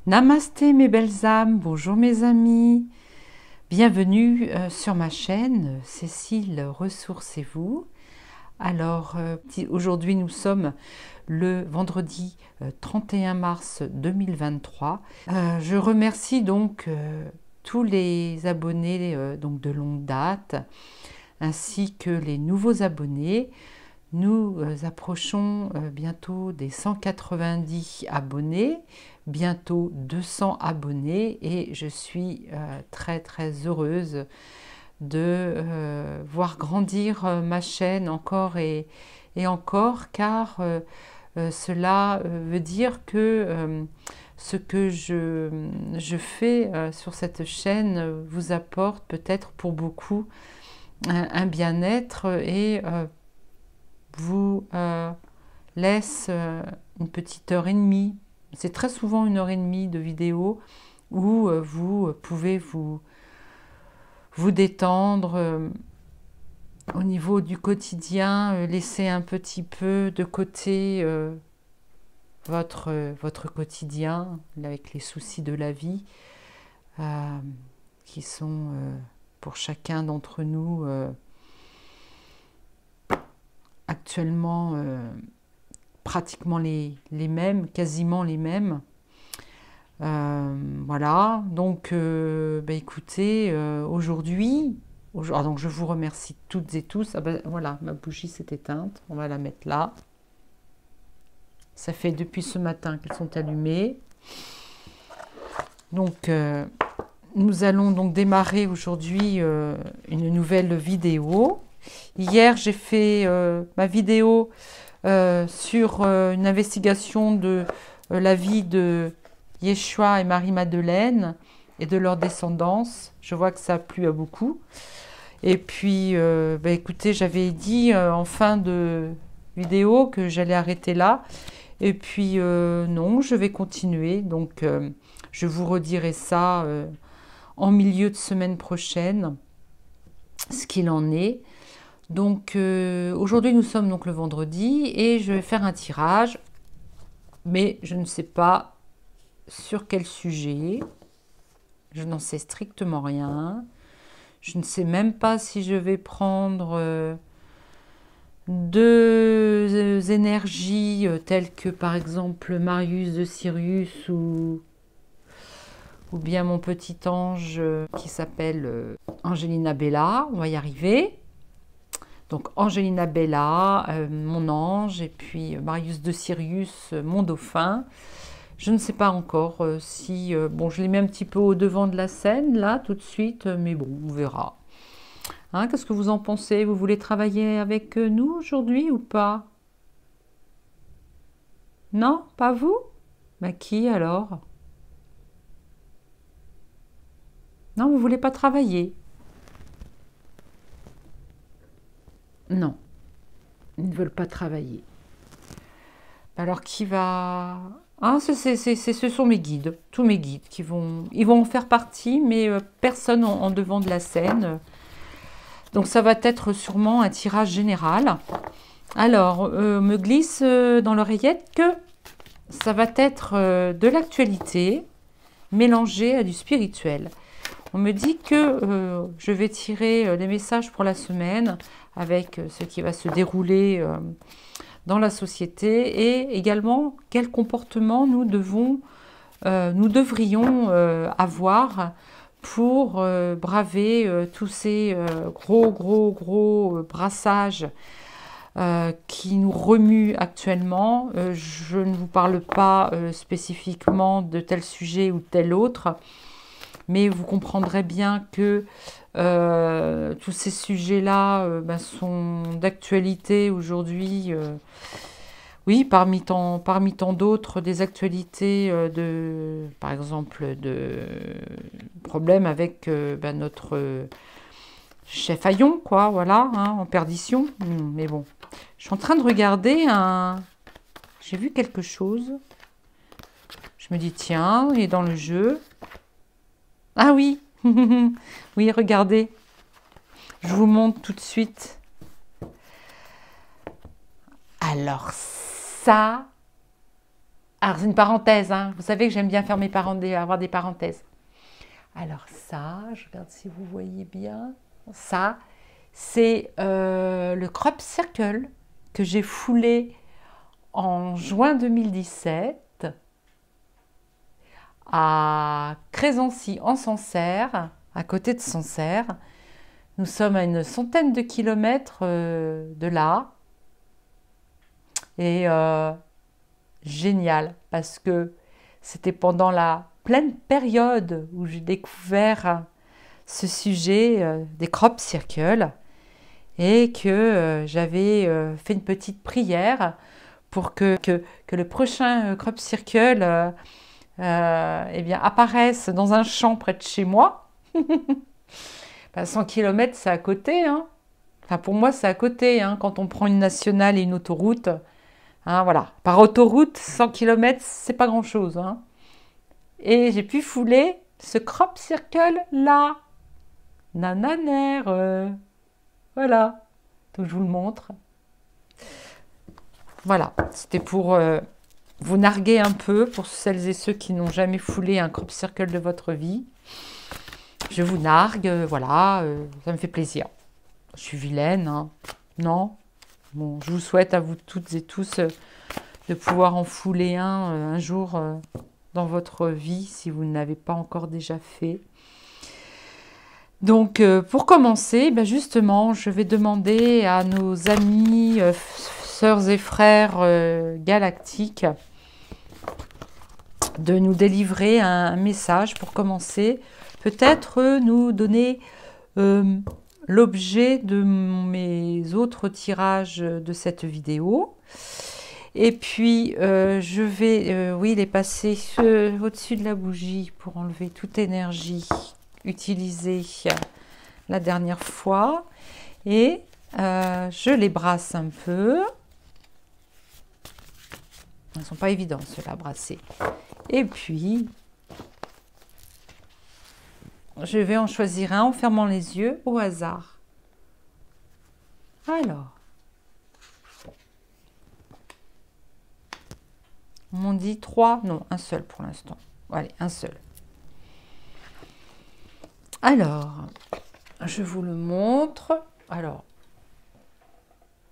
Namasté mes belles âmes, bonjour mes amis, bienvenue sur ma chaîne Cécile Ressourcez-vous. Alors aujourd'hui nous sommes le vendredi 31 mars 2023. Je remercie donc tous les abonnés donc de longue date ainsi que les nouveaux abonnés. Nous approchons bientôt des 190 abonnés, bientôt 200 abonnés et je suis très heureuse de voir grandir ma chaîne encore et encore, car cela veut dire que ce que je fais sur cette chaîne vous apporte peut-être pour beaucoup un bien-être et vous laisse une petite heure et demie. C'est très souvent une heure et demie de vidéo où vous pouvez vous détendre au niveau du quotidien, laisser un petit peu de côté votre quotidien avec les soucis de la vie qui sont pour chacun d'entre nous actuellement pratiquement les mêmes, quasiment les mêmes. Voilà, donc écoutez, aujourd'hui, donc je vous remercie toutes et tous. Ah ben, voilà, ma bougie s'est éteinte, on va la mettre là. Ça fait depuis ce matin qu'elles sont allumées. Donc nous allons donc démarrer aujourd'hui une nouvelle vidéo. Hier, j'ai fait ma vidéo sur une investigation de la vie de Yeshua et Marie-Madeleine et de leur descendance. Je vois que ça a plu à beaucoup. Et puis, écoutez, j'avais dit en fin de vidéo que j'allais arrêter là. Et puis, non, je vais continuer. Donc, je vous redirai ça en milieu de semaine prochaine, ce qu'il en est. Donc aujourd'hui nous sommes donc le vendredi et je vais faire un tirage, mais je ne sais pas sur quel sujet, je n'en sais strictement rien, je ne sais même pas si je vais prendre deux énergies telles que par exemple Marius de Sirius ou bien mon petit ange qui s'appelle Angelina Bella, on va y arriver. Donc Angelina Bella, mon ange, et puis Marius de Sirius, mon dauphin. Je ne sais pas encore si... bon, je les mets un petit peu au devant de la scène, là, tout de suite, mais bon, on verra. Hein, qu'est-ce que vous en pensez? Vous voulez travailler avec nous aujourd'hui ou pas? Non, pas vous? Bah qui alors? Non, vous voulez pas travailler? Non, ils ne veulent pas travailler. Alors qui va... Ah, ce sont mes guides, tous mes guides ils vont en faire partie, mais personne en devant de la scène. Donc ça va être sûrement un tirage général. Alors, me glisse dans l'oreillette que ça va être de l'actualité mélangée à du spirituel. On me dit que je vais tirer les messages pour la semaine avec ce qui va se dérouler dans la société et également quel comportement nous devrions avoir pour braver tous ces gros brassages qui nous remuent actuellement. Je ne vous parle pas spécifiquement de tel sujet ou tel autre, mais vous comprendrez bien que tous ces sujets-là sont d'actualité aujourd'hui. Oui, parmi tant d'autres, des actualités par exemple, de problèmes avec notre chef Hayon, quoi, voilà, hein, en perdition. Mais bon, je suis en train de regarder j'ai vu quelque chose. Je me dis, tiens, il est dans le jeu. Ah oui, oui, regardez. Je vous montre tout de suite. Alors ça, Alors, c'est une parenthèse, hein. Vous savez que j'aime bien faire avoir des parenthèses. Alors ça, je regarde si vous voyez bien. Ça, c'est le crop circle que j'ai foulé en juin 2017 à Crésancy en Sancerre, à côté de Sancerre. Nous sommes à une centaine de kilomètres de là. Et génial, parce que c'était pendant la pleine période où j'ai découvert ce sujet des crop circles et que j'avais fait une petite prière pour que le prochain crop circle eh bien, apparaisse dans un champ près de chez moi. 100 km, c'est à côté, hein. Enfin, pour moi, c'est à côté, hein, quand on prend une nationale et une autoroute. Hein, voilà. Par autoroute, 100 km, c'est pas grand-chose. Hein. Et j'ai pu fouler ce crop circle là. Nananère. Voilà. Donc, je vous le montre. Voilà. C'était pour vous narguer un peu, pour celles et ceux qui n'ont jamais foulé un crop circle de votre vie. Je vous nargue, voilà. Ça me fait plaisir. Je suis vilaine, hein. Non? Bon, je vous souhaite à vous toutes et tous de pouvoir en fouler un jour dans votre vie si vous ne l'avez pas encore déjà fait. Donc, pour commencer, ben justement, je vais demander à nos amis, sœurs et frères galactiques de nous délivrer un message pour commencer. Peut-être nous donner l'objet de mes autres tirages de cette vidéo. Et puis, je vais oui, les passer au-dessus de la bougie pour enlever toute énergie utilisée la dernière fois. Et je les brasse un peu. Ils ne sont pas évidents, ceux-là, à brasser. Et puis, je vais en choisir un en fermant les yeux au hasard. Alors, on m'en dit 3, non, un seul pour l'instant. Allez, un seul. Alors, je vous le montre. Alors,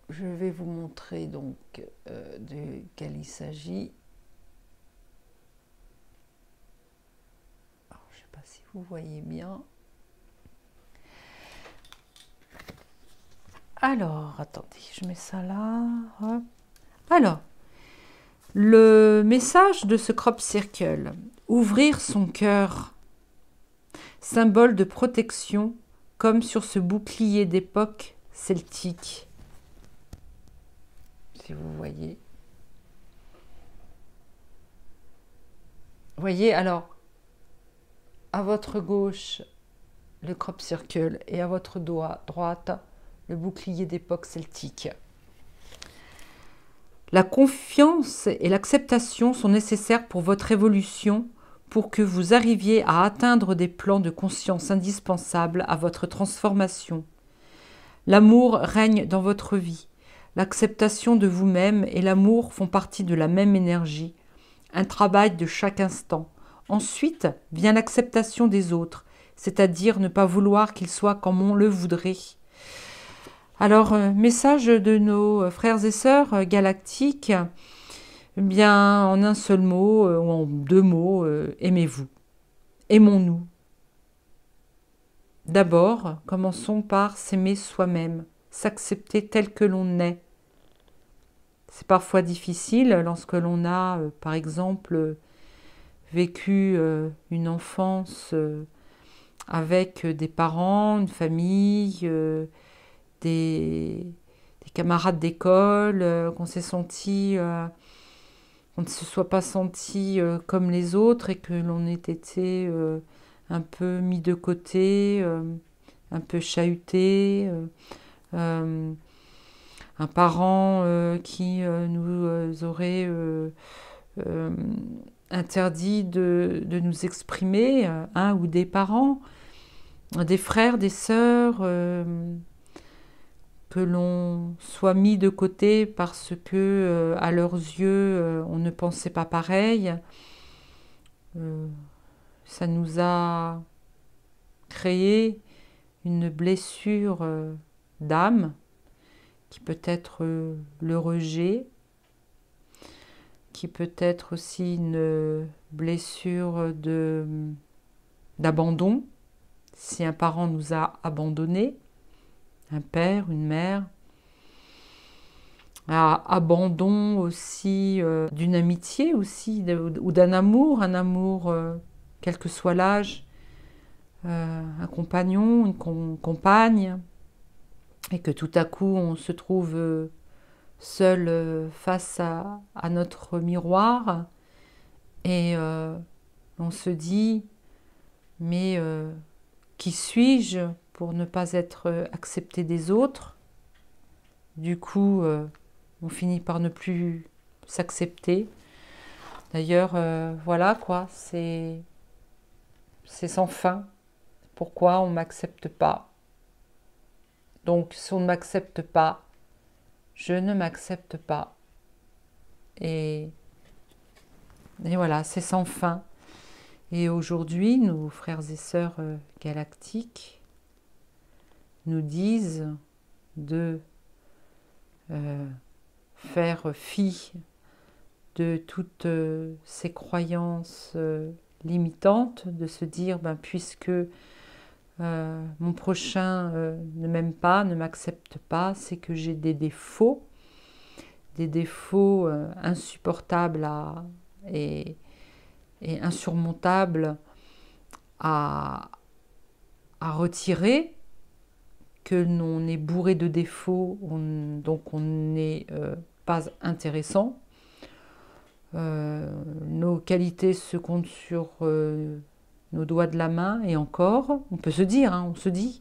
je vais vous montrer donc de quel il s'agit. Je ne sais pas si vous voyez bien. Alors, attendez, je mets ça là. Hop. Alors, le message de ce crop circle, ouvrir son cœur, symbole de protection, comme sur ce bouclier d'époque celtique. Si vous voyez. Voyez, alors, à votre gauche, le crop circle et à votre droite, le bouclier d'époque celtique. La confiance et l'acceptation sont nécessaires pour votre évolution, pour que vous arriviez à atteindre des plans de conscience indispensables à votre transformation. L'amour règne dans votre vie. L'acceptation de vous-même et l'amour font partie de la même énergie, un travail de chaque instant. Ensuite vient l'acceptation des autres, c'est-à-dire ne pas vouloir qu'ils soient comme on le voudrait. Alors, message de nos frères et sœurs galactiques, bien en un seul mot, ou en 2 mots, aimez-vous. Aimons-nous. D'abord, commençons par s'aimer soi-même, s'accepter tel que l'on est. C'est parfois difficile lorsque l'on a, par exemple, vécu une enfance avec des parents, une famille, des camarades d'école, qu'on s'est senti, qu'on ne se soit pas senti comme les autres et que l'on ait été un peu mis de côté, un peu chahuté, un parent qui nous aurait interdit de nous exprimer, un ou des parents, des frères, des sœurs, que l'on soit mis de côté parce que, à leurs yeux, on ne pensait pas pareil. Ça nous a créé une blessure d'âme qui peut être le rejet, qui peut être aussi une blessure d'abandon, si un parent nous a abandonnés, un père, une mère, abandon aussi d'une amitié aussi, ou d'un amour, un amour, quel que soit l'âge, un compagnon, une compagne, et que tout à coup on se trouve seul face à notre miroir, et on se dit, mais qui suis-je pour ne pas être accepté des autres? Du coup, on finit par ne plus s'accepter. D'ailleurs, voilà quoi, c'est sans fin. Pourquoi on ne m'accepte pas? Donc, si on ne m'accepte pas, je ne m'accepte pas. Et voilà, c'est sans fin. Et aujourd'hui, nos frères et sœurs galactiques nous disent de faire fi de toutes ces croyances limitantes, de se dire, puisque mon prochain ne m'aime pas, ne m'accepte pas, c'est que j'ai des défauts insupportables et insurmontables à retirer, que l'on est bourré de défauts, donc on n'est pas intéressant. Nos qualités se comptent sur nos doigts de la main, et encore, on peut se dire, on se dit,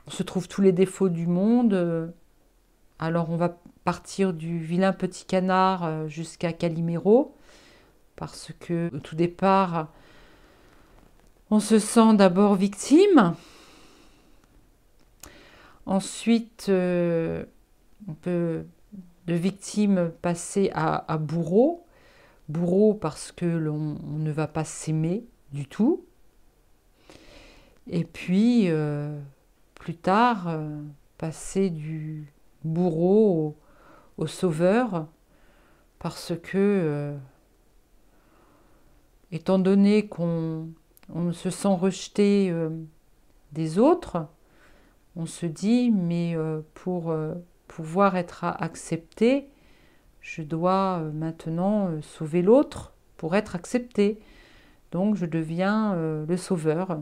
on se trouve tous les défauts du monde, alors on va partir du vilain petit canard jusqu'à Calimero, parce que au tout départ, on se sent d'abord victime. Ensuite, on peut de victime passer à bourreau. Bourreau parce que l'on ne va pas s'aimer du tout. Et puis, plus tard, passer du bourreau au sauveur, parce que, étant donné qu'on se sent rejeté des autres, on se dit, mais pour pouvoir être accepté, je dois maintenant sauver l'autre pour être accepté. Donc je deviens le sauveur.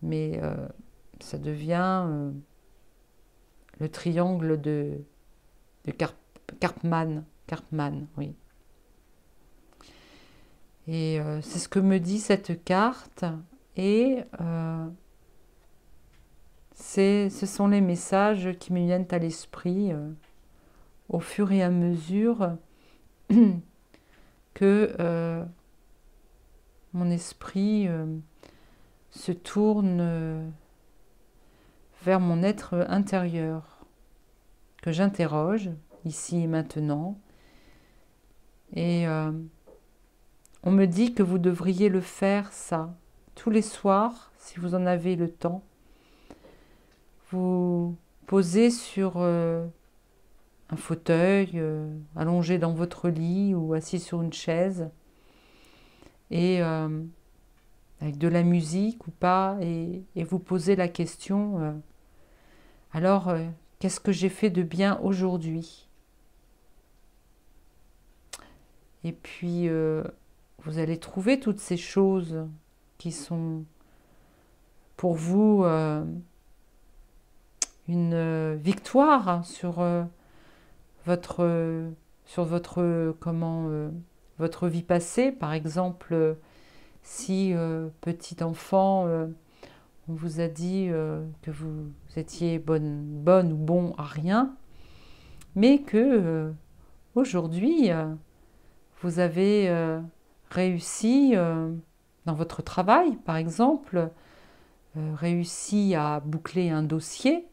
Mais ça devient le triangle de Karpman. Karpman, oui. Et c'est ce que me dit cette carte. Et ce sont les messages qui me viennent à l'esprit au fur et à mesure que mon esprit se tourne vers mon être intérieur, que j'interroge ici et maintenant. Et on me dit que vous devriez le faire, ça, tous les soirs, si vous en avez le temps. Vous posez sur un fauteuil, allongé dans votre lit ou assis sur une chaise, et avec de la musique ou pas, et vous posez la question, alors qu'est-ce que j'ai fait de bien aujourd'hui? Et puis vous allez trouver toutes ces choses qui sont pour vous une victoire sur votre votre vie passée. Par exemple, si petit enfant, on vous a dit que vous étiez bonne ou bon à rien, mais que aujourd'hui vous avez réussi dans votre travail, par exemple, réussi à boucler un dossier,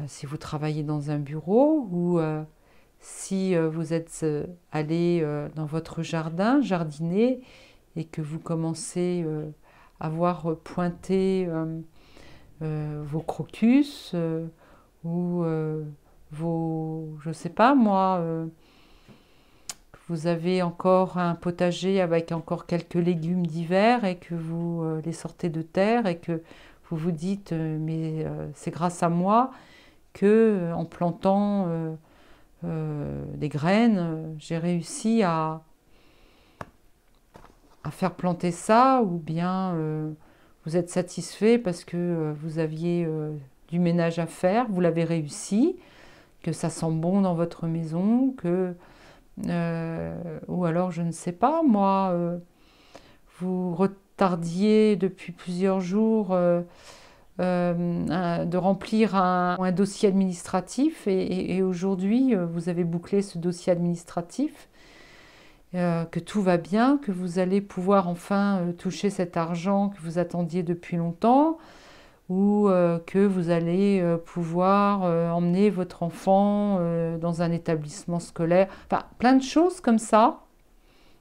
si vous travaillez dans un bureau ou si vous êtes allé dans votre jardin, jardiner, et que vous commencez à voir pointer vos crocus ou je sais pas moi, vous avez encore un potager avec encore quelques légumes d'hiver et que vous les sortez de terre et que vous vous dites mais c'est grâce à moi que en plantant des graines, j'ai réussi à faire planter ça, ou bien vous êtes satisfait parce que vous aviez du ménage à faire, vous l'avez réussi, que ça sent bon dans votre maison, ou alors je ne sais pas, moi, vous retardiez depuis plusieurs jours de remplir un dossier administratif et aujourd'hui vous avez bouclé ce dossier administratif, que tout va bien, que vous allez pouvoir enfin toucher cet argent que vous attendiez depuis longtemps, ou que vous allez pouvoir emmener votre enfant dans un établissement scolaire, enfin plein de choses comme ça,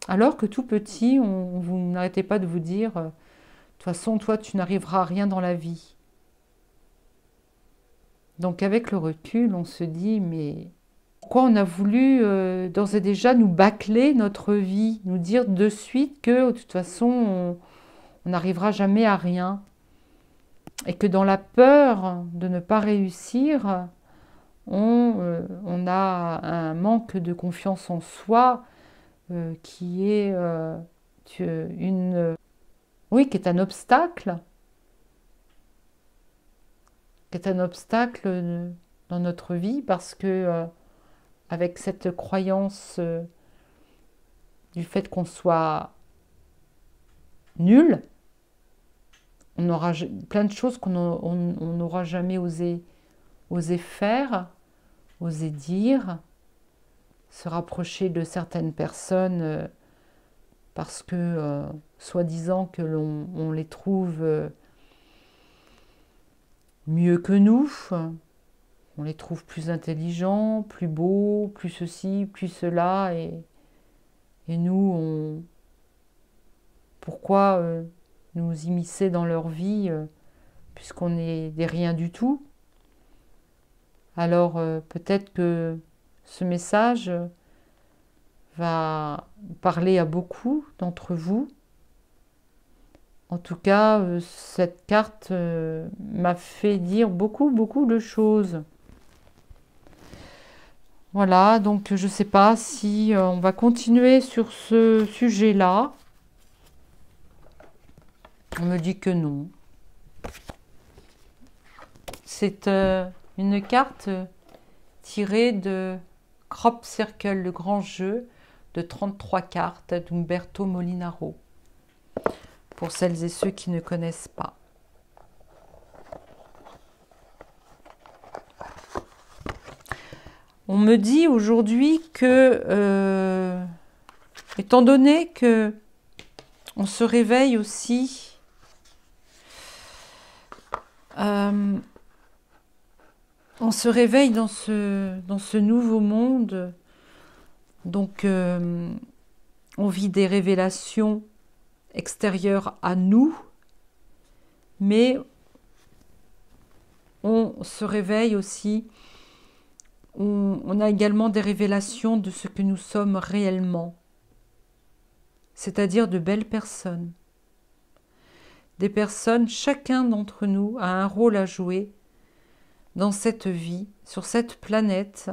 alors que tout petit, vous n'arrêtez pas de vous dire de toute façon, toi, tu n'arriveras à rien dans la vie. Donc avec le recul, on se dit, mais pourquoi on a voulu d'ores et déjà nous bâcler notre vie, nous dire de suite que de toute façon, on n'arrivera jamais à rien. Et que dans la peur de ne pas réussir, on a un manque de confiance en soi qui est oui, qui est un obstacle, dans notre vie, parce que avec cette croyance du fait qu'on soit nul, on aura plein de choses qu'on n'aura jamais osé faire, osé dire, se rapprocher de certaines personnes parce que, soi-disant, que on les trouve mieux que nous, on les trouve plus intelligents, plus beaux, plus ceci, plus cela, et nous, pourquoi nous immiscer dans leur vie puisqu'on est des rien du tout? Alors peut-être que ce message va parler à beaucoup d'entre vous. En tout cas, cette carte m'a fait dire beaucoup de choses. Voilà, donc je ne sais pas si on va continuer sur ce sujet-là. On me dit que non. C'est une carte tirée de Crop Circle, le grand jeu de 33 cartes d'Umberto Molinaro, pour celles et ceux qui ne connaissent pas. On me dit aujourd'hui que, étant donné que on se réveille aussi, on se réveille dans ce nouveau monde, donc on vit des révélations extérieures à nous, mais on se réveille aussi, on a également des révélations de ce que nous sommes réellement, c'est-à-dire de belles personnes. Des personnes, chacun d'entre nous a un rôle à jouer dans cette vie, sur cette planète,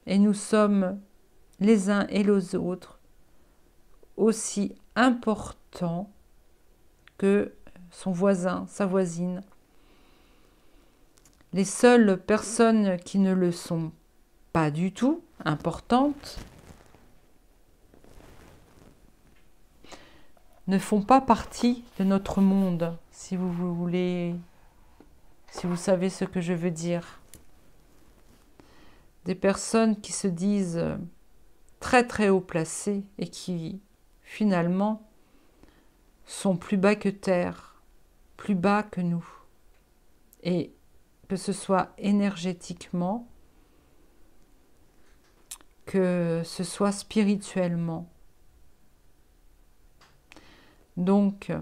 et nous sommes les uns et les autres aussi importants que son voisin, sa voisine. Les seules personnes qui ne le sont pas du tout importantes ne font pas partie de notre monde, si vous voulez, si vous savez ce que je veux dire. Des personnes qui se disent très haut placées et qui finalement sont plus bas que terre, plus bas que nous. Et que ce soit énergétiquement, que ce soit spirituellement. Donc,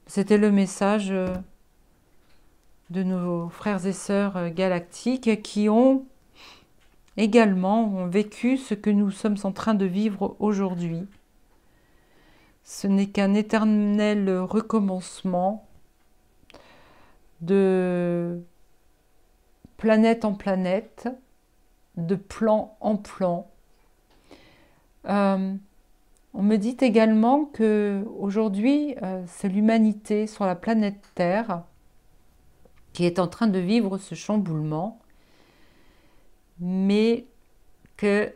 c'était le message de nos frères et sœurs galactiques qui ont également vécu ce que nous sommes en train de vivre aujourd'hui. Ce n'est qu'un éternel recommencement de planète en planète, de plan en plan. On me dit également que aujourd'hui, c'est l'humanité sur la planète Terre qui est en train de vivre ce chamboulement, mais que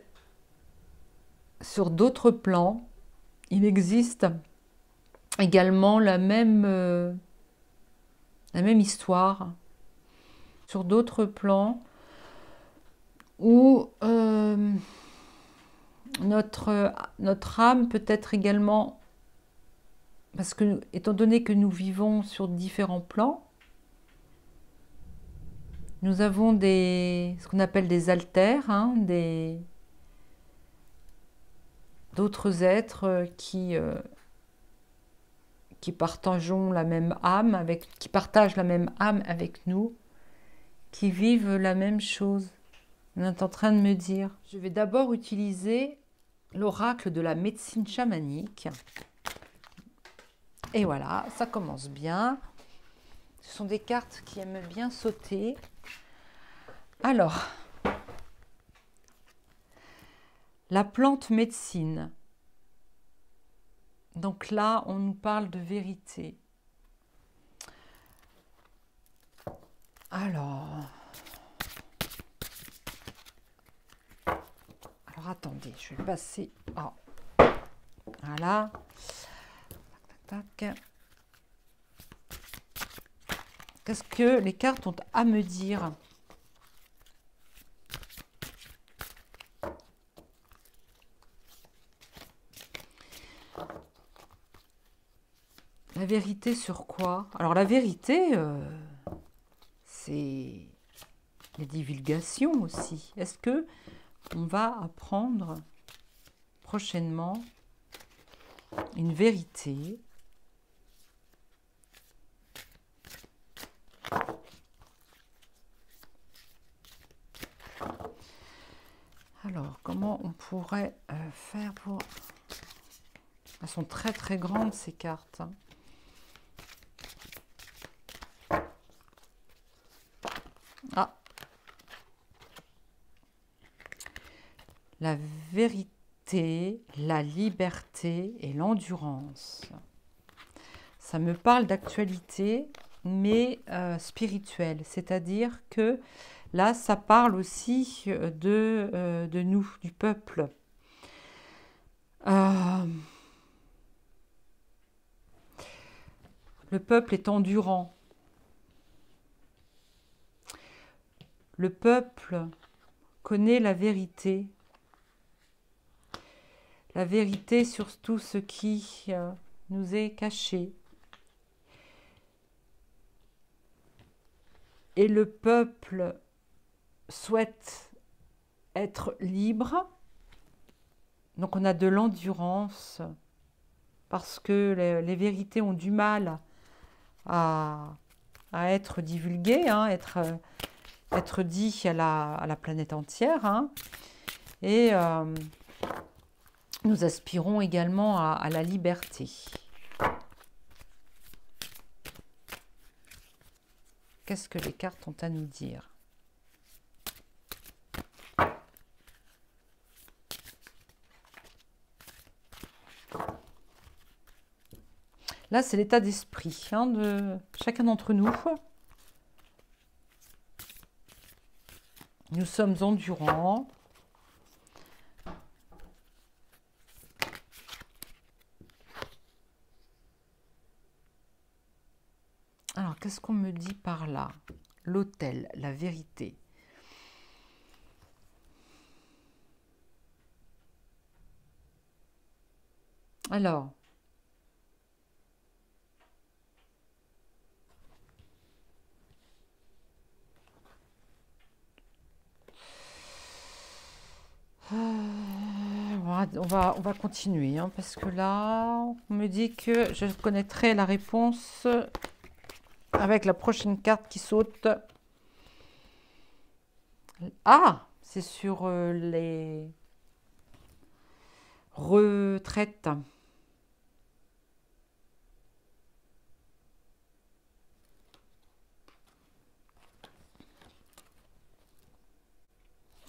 sur d'autres plans, il existe également la même histoire, sur d'autres plans où notre âme peut être également, parce que étant donné que nous vivons sur différents plans, nous avons ce qu'on appelle des alters, hein, d'autres êtres qui partageons la même âme qui partagent la même âme avec nous, qui vivent la même chose. On est en train de me dire. Je vais d'abord utiliser l'oracle de la médecine chamanique. Et voilà, ça commence bien. Ce sont des cartes qui aiment bien sauter. Alors, la plante médecine. Donc là, on nous parle de vérité. Alors attendez, je vais passer. Oh. Voilà. Tac, tac, tac. Qu'est-ce que les cartes ont à me dire? La vérité sur quoi? Alors la vérité, c'est les divulgations aussi. Est-ce que on va apprendre prochainement une vérité Alors, comment on pourrait faire pour... Elles sont très très grandes ces cartes. Ah, la vérité, la liberté et l'endurance. Ça me parle d'actualité, mais spirituelle. C'est-à-dire que là, ça parle aussi de nous, du peuple. Le peuple est endurant. Le peuple connaît la vérité sur tout ce qui nous est caché. Et le peuple souhaite être libre. Donc on a de l'endurance parce que les vérités ont du mal à être divulguées, hein, être dites à la planète entière. Hein. Et nous aspirons également à la liberté. Qu'est-ce que les cartes ont à nous dire? Là, c'est l'état d'esprit hein, de chacun d'entre nous. Nous sommes endurants. Alors, qu'est-ce qu'on me dit par là? L'autel, la vérité. Alors, on va continuer, hein, parce que là, on me dit que je connaîtrai la réponse avec la prochaine carte qui saute. Ah, c'est sur les retraites.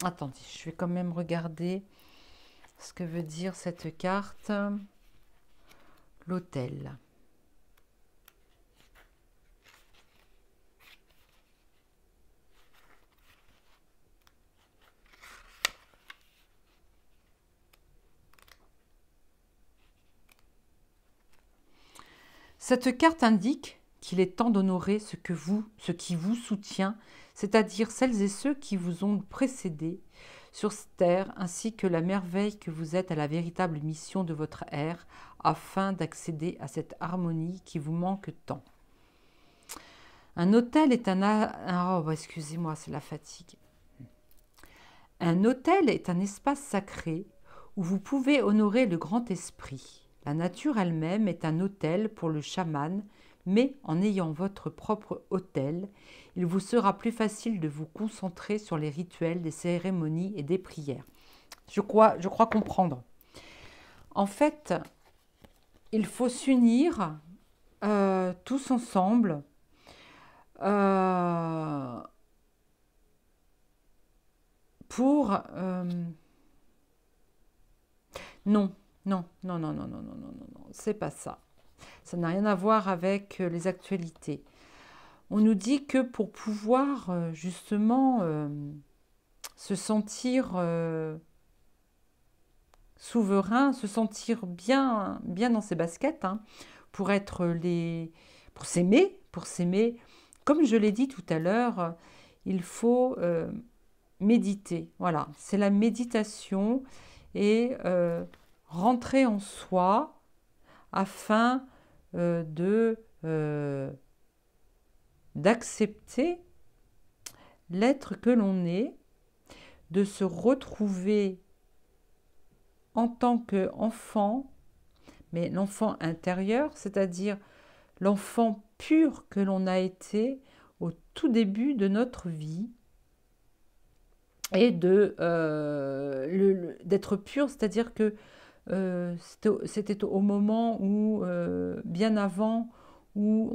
Attendez, je vais quand même regarder ce que veut dire cette carte. L'autel. Cette carte indique qu'il est temps d'honorer ce qui vous soutient, c'est-à-dire celles et ceux qui vous ont précédé sur cette terre, ainsi que la merveille que vous êtes à la véritable mission de votre ère, afin d'accéder à cette harmonie qui vous manque tant. Un autel est oh, excusez-moi, c'est la fatigue. Un autel est un espace sacré où vous pouvez honorer le grand esprit. La nature elle-même est un autel pour le chaman, mais en ayant votre propre autel, il vous sera plus facile de vous concentrer sur les rituels, des cérémonies et des prières. Je crois comprendre. En fait, il faut s'unir tous ensemble pour... Non, non, non, non, non, non, non, non, non, non, c'est pas ça. Ça n'a rien à voir avec les actualités. On nous dit que pour pouvoir justement se sentir souverain, se sentir bien, bien dans ses baskets, hein, pour s'aimer, comme je l'ai dit tout à l'heure, il faut méditer. Voilà, c'est la méditation et rentrer en soi afin d'accepter l'être que l'on est, de se retrouver en tant qu'enfant, mais l'enfant intérieur, c'est-à-dire l'enfant pur que l'on a été au tout début de notre vie, et d'être pur, c'est-à-dire que c'était au moment où, bien avant, où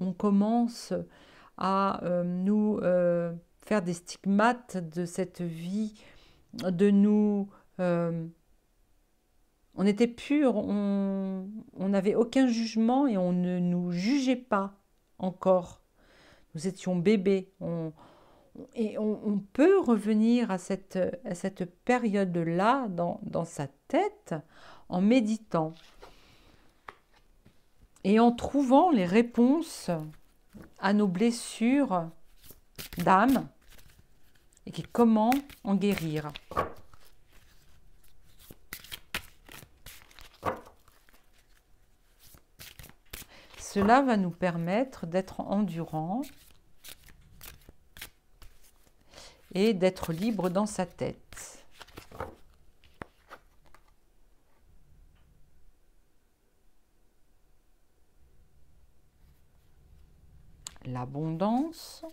on commence à nous faire des stigmates de cette vie, de nous... on était pur, on n'avait aucun jugement et on ne nous jugeait pas encore. Nous étions bébés. Et on peut revenir à cette période-là dans sa tête en méditant et en trouvant les réponses à nos blessures d'âme et comment en guérir. Cela va nous permettre d'être endurants et d'être libre dans sa tête. L'abondance.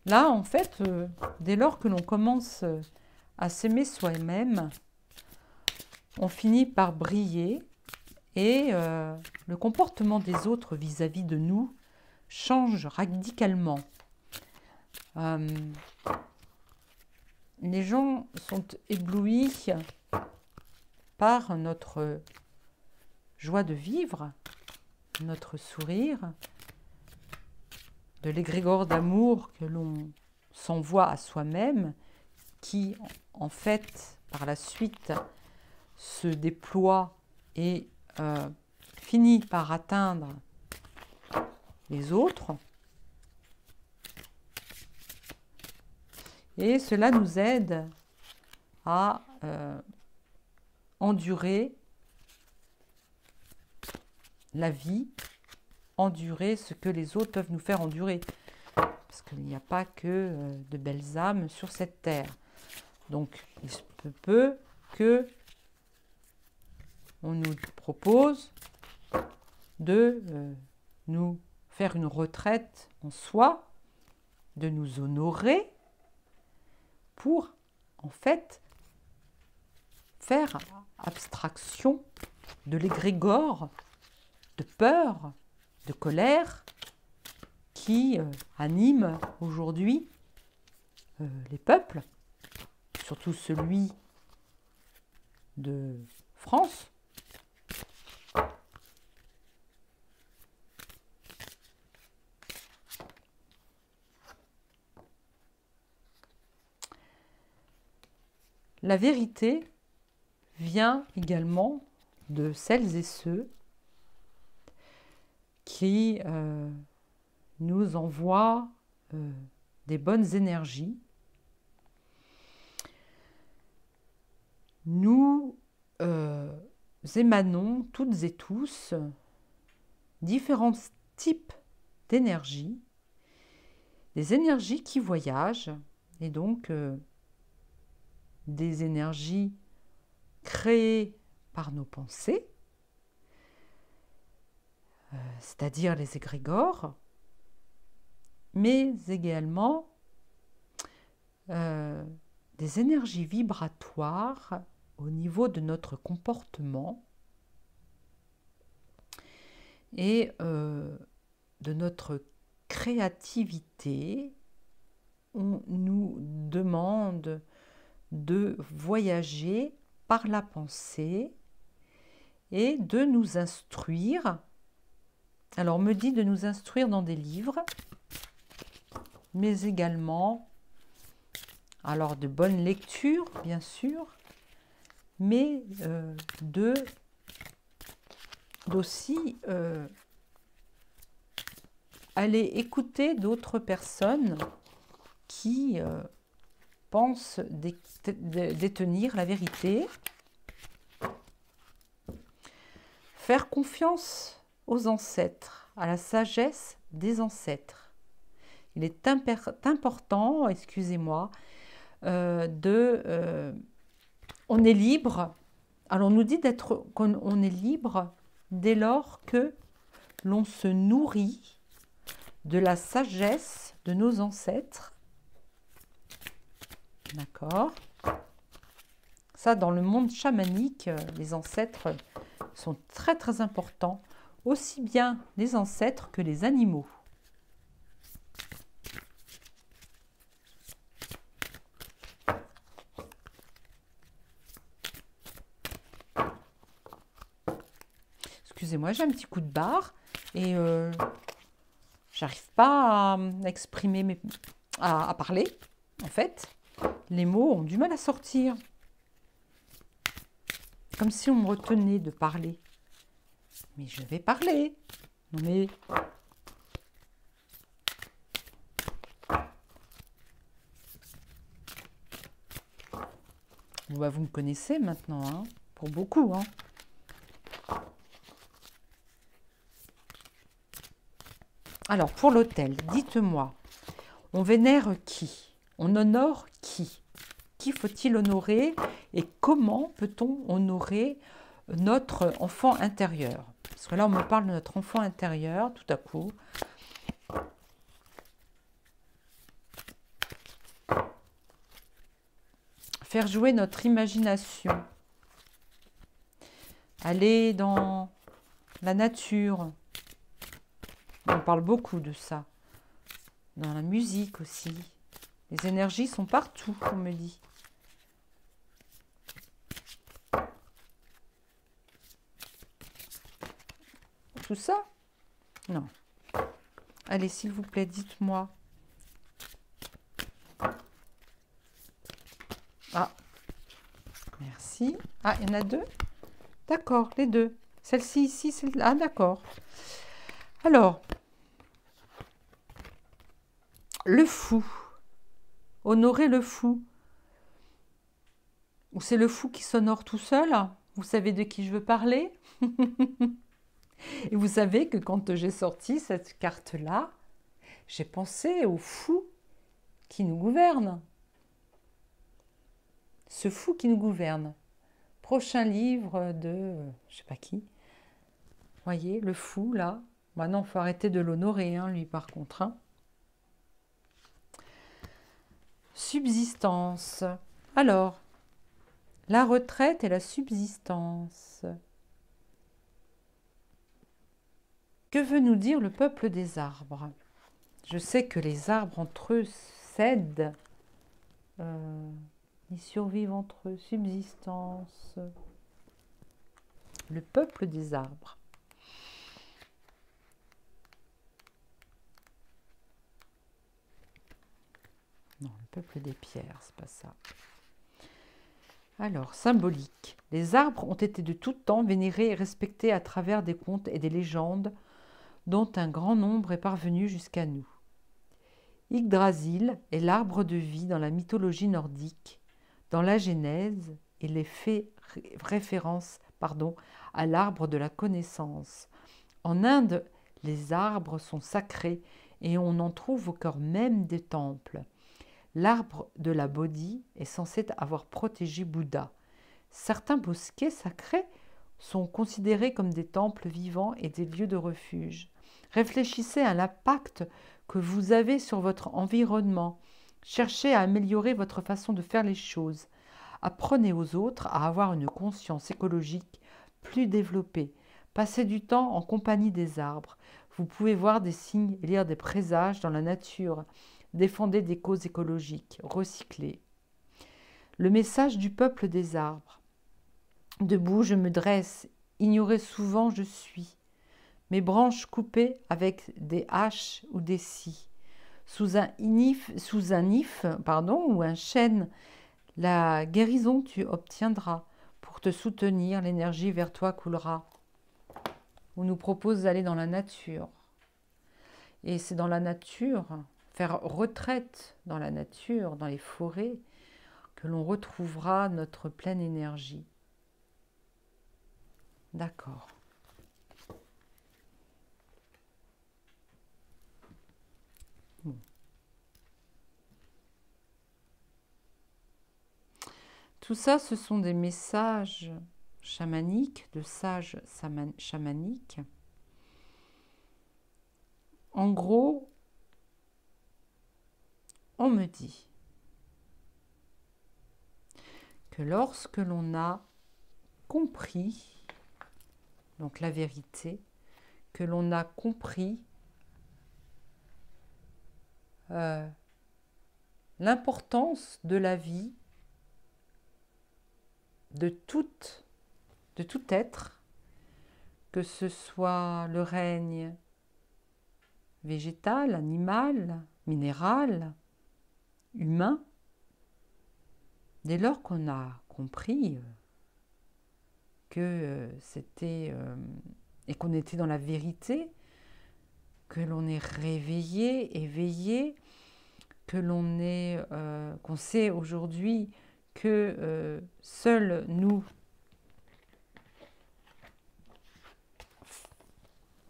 Là, en fait, dès lors que l'on commence à s'aimer soi-même, on finit par briller et le comportement des autres vis-à-vis de nous change radicalement. Les gens sont éblouis par notre joie de vivre, notre sourire, de l'égrégore d'amour que l'on s'envoie à soi-même, qui en fait par la suite se déploie et finit par atteindre les autres. Et cela nous aide à endurer la vie, endurer ce que les autres peuvent nous faire endurer. Parce qu'il n'y a pas que de belles âmes sur cette terre. Donc, il se peut que on nous propose de nous faire une retraite en soi, de nous honorer pour, en fait, faire abstraction de l'égrégore de peur, de colère qui anime aujourd'hui les peuples, surtout celui de France. La vérité vient également de celles et ceux qui nous envoient des bonnes énergies. Nous émanons toutes et tous différents types d'énergie, des énergies qui voyagent, et donc des énergies créées par nos pensées, c'est-à-dire les égrégores, mais également des énergies vibratoires au niveau de notre comportement et de notre créativité. On nous demande de voyager par la pensée et de nous instruire. Alors, on me dit de nous instruire dans des livres, mais également, alors de bonnes lectures, bien sûr, mais d'aussi aller écouter d'autres personnes qui pensent détenir la vérité, faire confiance aux ancêtres, à la sagesse des ancêtres. Il est important, excusez-moi, on est libre. Alors on nous dit qu'on est libre dès lors que l'on se nourrit de la sagesse de nos ancêtres. D'accord? Ça, dans le monde chamanique, les ancêtres sont très très importants, aussi bien les ancêtres que les animaux. Excusez-moi, j'ai un petit coup de barre et j'arrive pas à exprimer, à parler. En fait, les mots ont du mal à sortir. Comme si on me retenait de parler. Mais je vais parler. Non mais... Bon, bah, vous me connaissez maintenant, hein, pour beaucoup. Hein. Alors, pour l'autel, dites-moi, on vénère qui? On honore qui? Qui faut-il honorer? Et comment peut-on honorer notre enfant intérieur? Parce que là, on me parle de notre enfant intérieur, tout à coup. Faire jouer notre imagination. Aller dans la nature. On parle beaucoup de ça. Dans la musique aussi. Les énergies sont partout, on me dit. Tout ça? Non. Allez, s'il vous plaît, dites-moi. Ah, merci. Ah, il y en a deux? D'accord, les deux. Celle-ci ici, celle-là. Ah, d'accord. Alors, le fou. Honorer le fou. Ou c'est le fou qui s'honore tout seul? Vous savez de qui je veux parler? Et vous savez que quand j'ai sorti cette carte-là, j'ai pensé au fou qui nous gouverne. ce fou qui nous gouverne. Prochain livre de, je sais pas qui. Voyez, le fou, là. Maintenant, il faut arrêter de l'honorer, hein, lui, par contre. Hein. Subsistance. Alors, la retraite et la subsistance. Que veut nous dire le peuple des arbres? Je sais que les arbres entre eux cèdent. Ils survivent entre eux. Subsistance. Le peuple des arbres. Non, le peuple des pierres, c'est pas ça. Alors, symbolique. Les arbres ont été de tout temps vénérés et respectés à travers des contes et des légendes dont un grand nombre est parvenu jusqu'à nous. Yggdrasil est l'arbre de vie dans la mythologie nordique. Dans la Genèse, il est fait référence à l'arbre de la connaissance. En Inde, les arbres sont sacrés et on en trouve au cœur même des temples. L'arbre de la Bodhi est censé avoir protégé Bouddha. Certains bosquets sacrés sont considérés comme des temples vivants et des lieux de refuge. Réfléchissez à l'impact que vous avez sur votre environnement. Cherchez à améliorer votre façon de faire les choses. Apprenez aux autres à avoir une conscience écologique plus développée. Passez du temps en compagnie des arbres. Vous pouvez voir des signes et lire des présages dans la nature. Défendez des causes écologiques, recyclez. Le message du peuple des arbres. Debout, je me dresse, ignoré souvent je suis. Mes branches coupées avec des haches ou des scies. Sous un if ou un chêne, la guérison tu obtiendras. Pour te soutenir, l'énergie vers toi coulera. On nous propose d'aller dans la nature. Et c'est dans la nature, faire retraite dans la nature, dans les forêts, que l'on retrouvera notre pleine énergie. D'accord. Bon. Tout ça, ce sont des messages chamaniques, de sages chamaniques. En gros, on me dit que lorsque l'on a compris, donc la vérité, que l'on a compris l'importance de la vie, de tout être, que ce soit le règne végétal, animal, minéral, humain, dès lors qu'on a compris que c'était et qu'on était dans la vérité, que l'on est réveillé, éveillé, que l'on est, qu'on sait aujourd'hui que seuls nous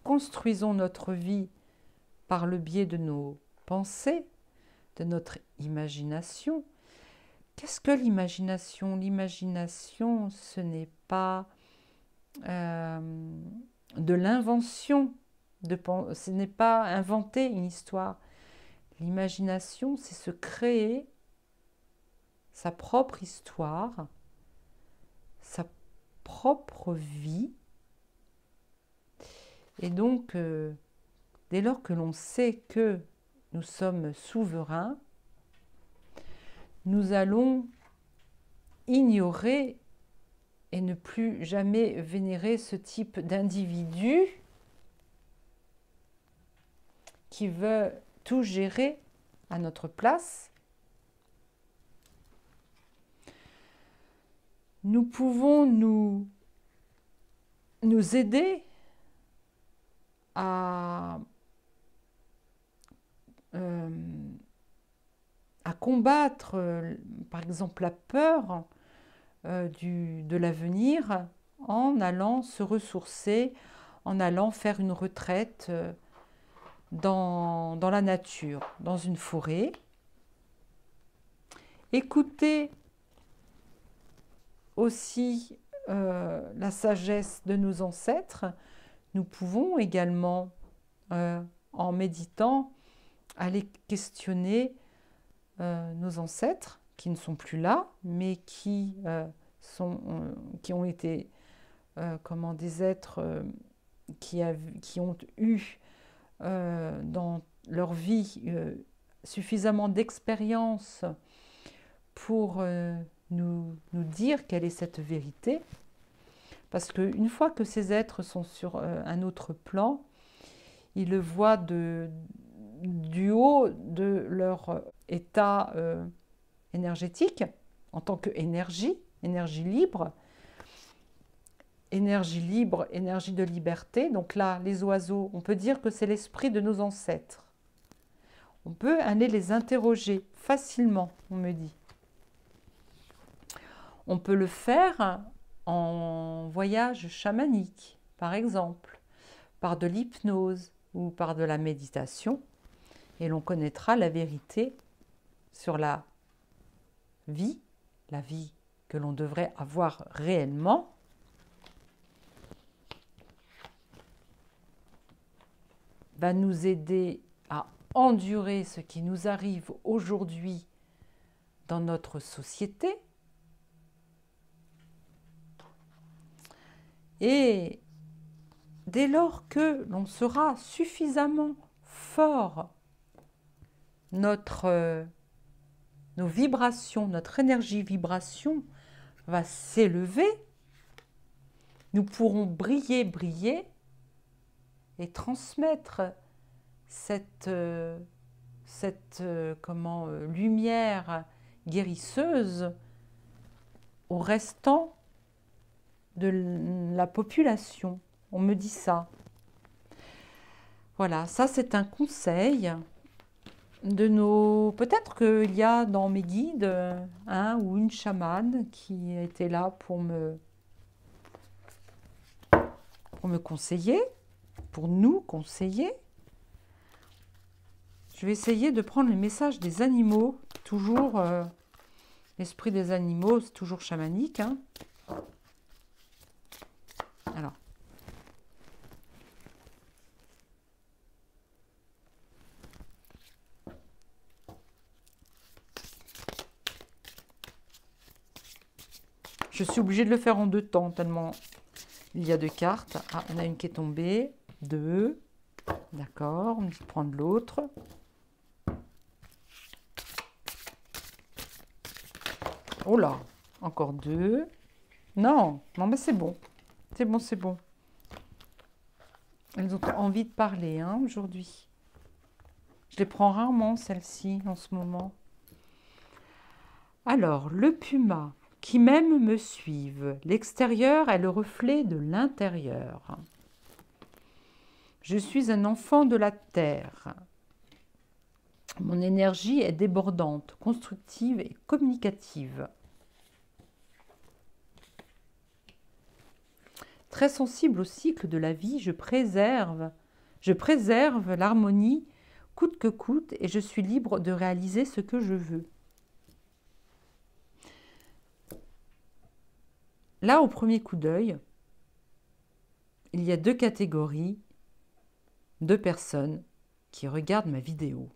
construisons notre vie par le biais de nos pensées, de notre imagination. Qu'est-ce que l'imagination? L'imagination, ce n'est pas de l'invention, ce n'est pas inventer une histoire. L'imagination, c'est se créer sa propre histoire, sa propre vie. Et donc, dès lors que l'on sait que nous sommes souverains, nous allons ignorer et ne plus jamais vénérer ce type d'individu qui veut tout gérer à notre place. Nous pouvons nous aider à combattre, par exemple, la peur de l'avenir en allant se ressourcer, en allant faire une retraite dans la nature, dans une forêt. Écouter aussi la sagesse de nos ancêtres, nous pouvons également, en méditant, aller questionner nos ancêtres qui ne sont plus là, mais qui ont été comment, des êtres qui ont eu dans leur vie suffisamment d'expérience pour nous dire quelle est cette vérité. Parce qu'une fois que ces êtres sont sur un autre plan, ils le voient du haut de leur état énergétique, en tant qu'énergie, énergie libre, énergie de liberté. Donc là, les oiseaux, on peut dire que c'est l'esprit de nos ancêtres. On peut aller les interroger facilement, on me dit. On peut le faire en voyage chamanique, par exemple, par de l'hypnose ou par de la méditation, et l'on connaîtra la vérité sur la vie que l'on devrait avoir réellement, va nous aider à endurer ce qui nous arrive aujourd'hui dans notre société. Et dès lors que l'on sera suffisamment fort, nos vibrations, notre énergie-vibration va s'élever, nous pourrons briller et transmettre cette lumière guérisseuse au restant de la population. On me dit ça. Voilà, ça c'est un conseil de nos... Peut-être qu'il y a dans mes guides un ou une chamane qui était là pour me conseiller, pour nous conseiller. Je vais essayer de prendre le message des animaux, toujours l'esprit des animaux, c'est toujours chamanique, hein. Alors. Je suis obligée de le faire en 2 temps, tellement il y a 2 cartes. Ah, on a une qui est tombée, 2. D'accord, on va prendre l'autre. Oh là, encore 2. Non, mais c'est bon. C'est bon. Elles ont envie de parler hein, aujourd'hui. Je les prends rarement, celles-ci, en ce moment. Alors, le puma, qui même me suive. L'extérieur est le reflet de l'intérieur. Je suis un enfant de la terre. Mon énergie est débordante, constructive et communicative. Très sensible au cycle de la vie, je préserve l'harmonie coûte que coûte et je suis libre de réaliser ce que je veux. Là, au premier coup d'œil, il y a 2 catégories de personnes qui regardent ma vidéo.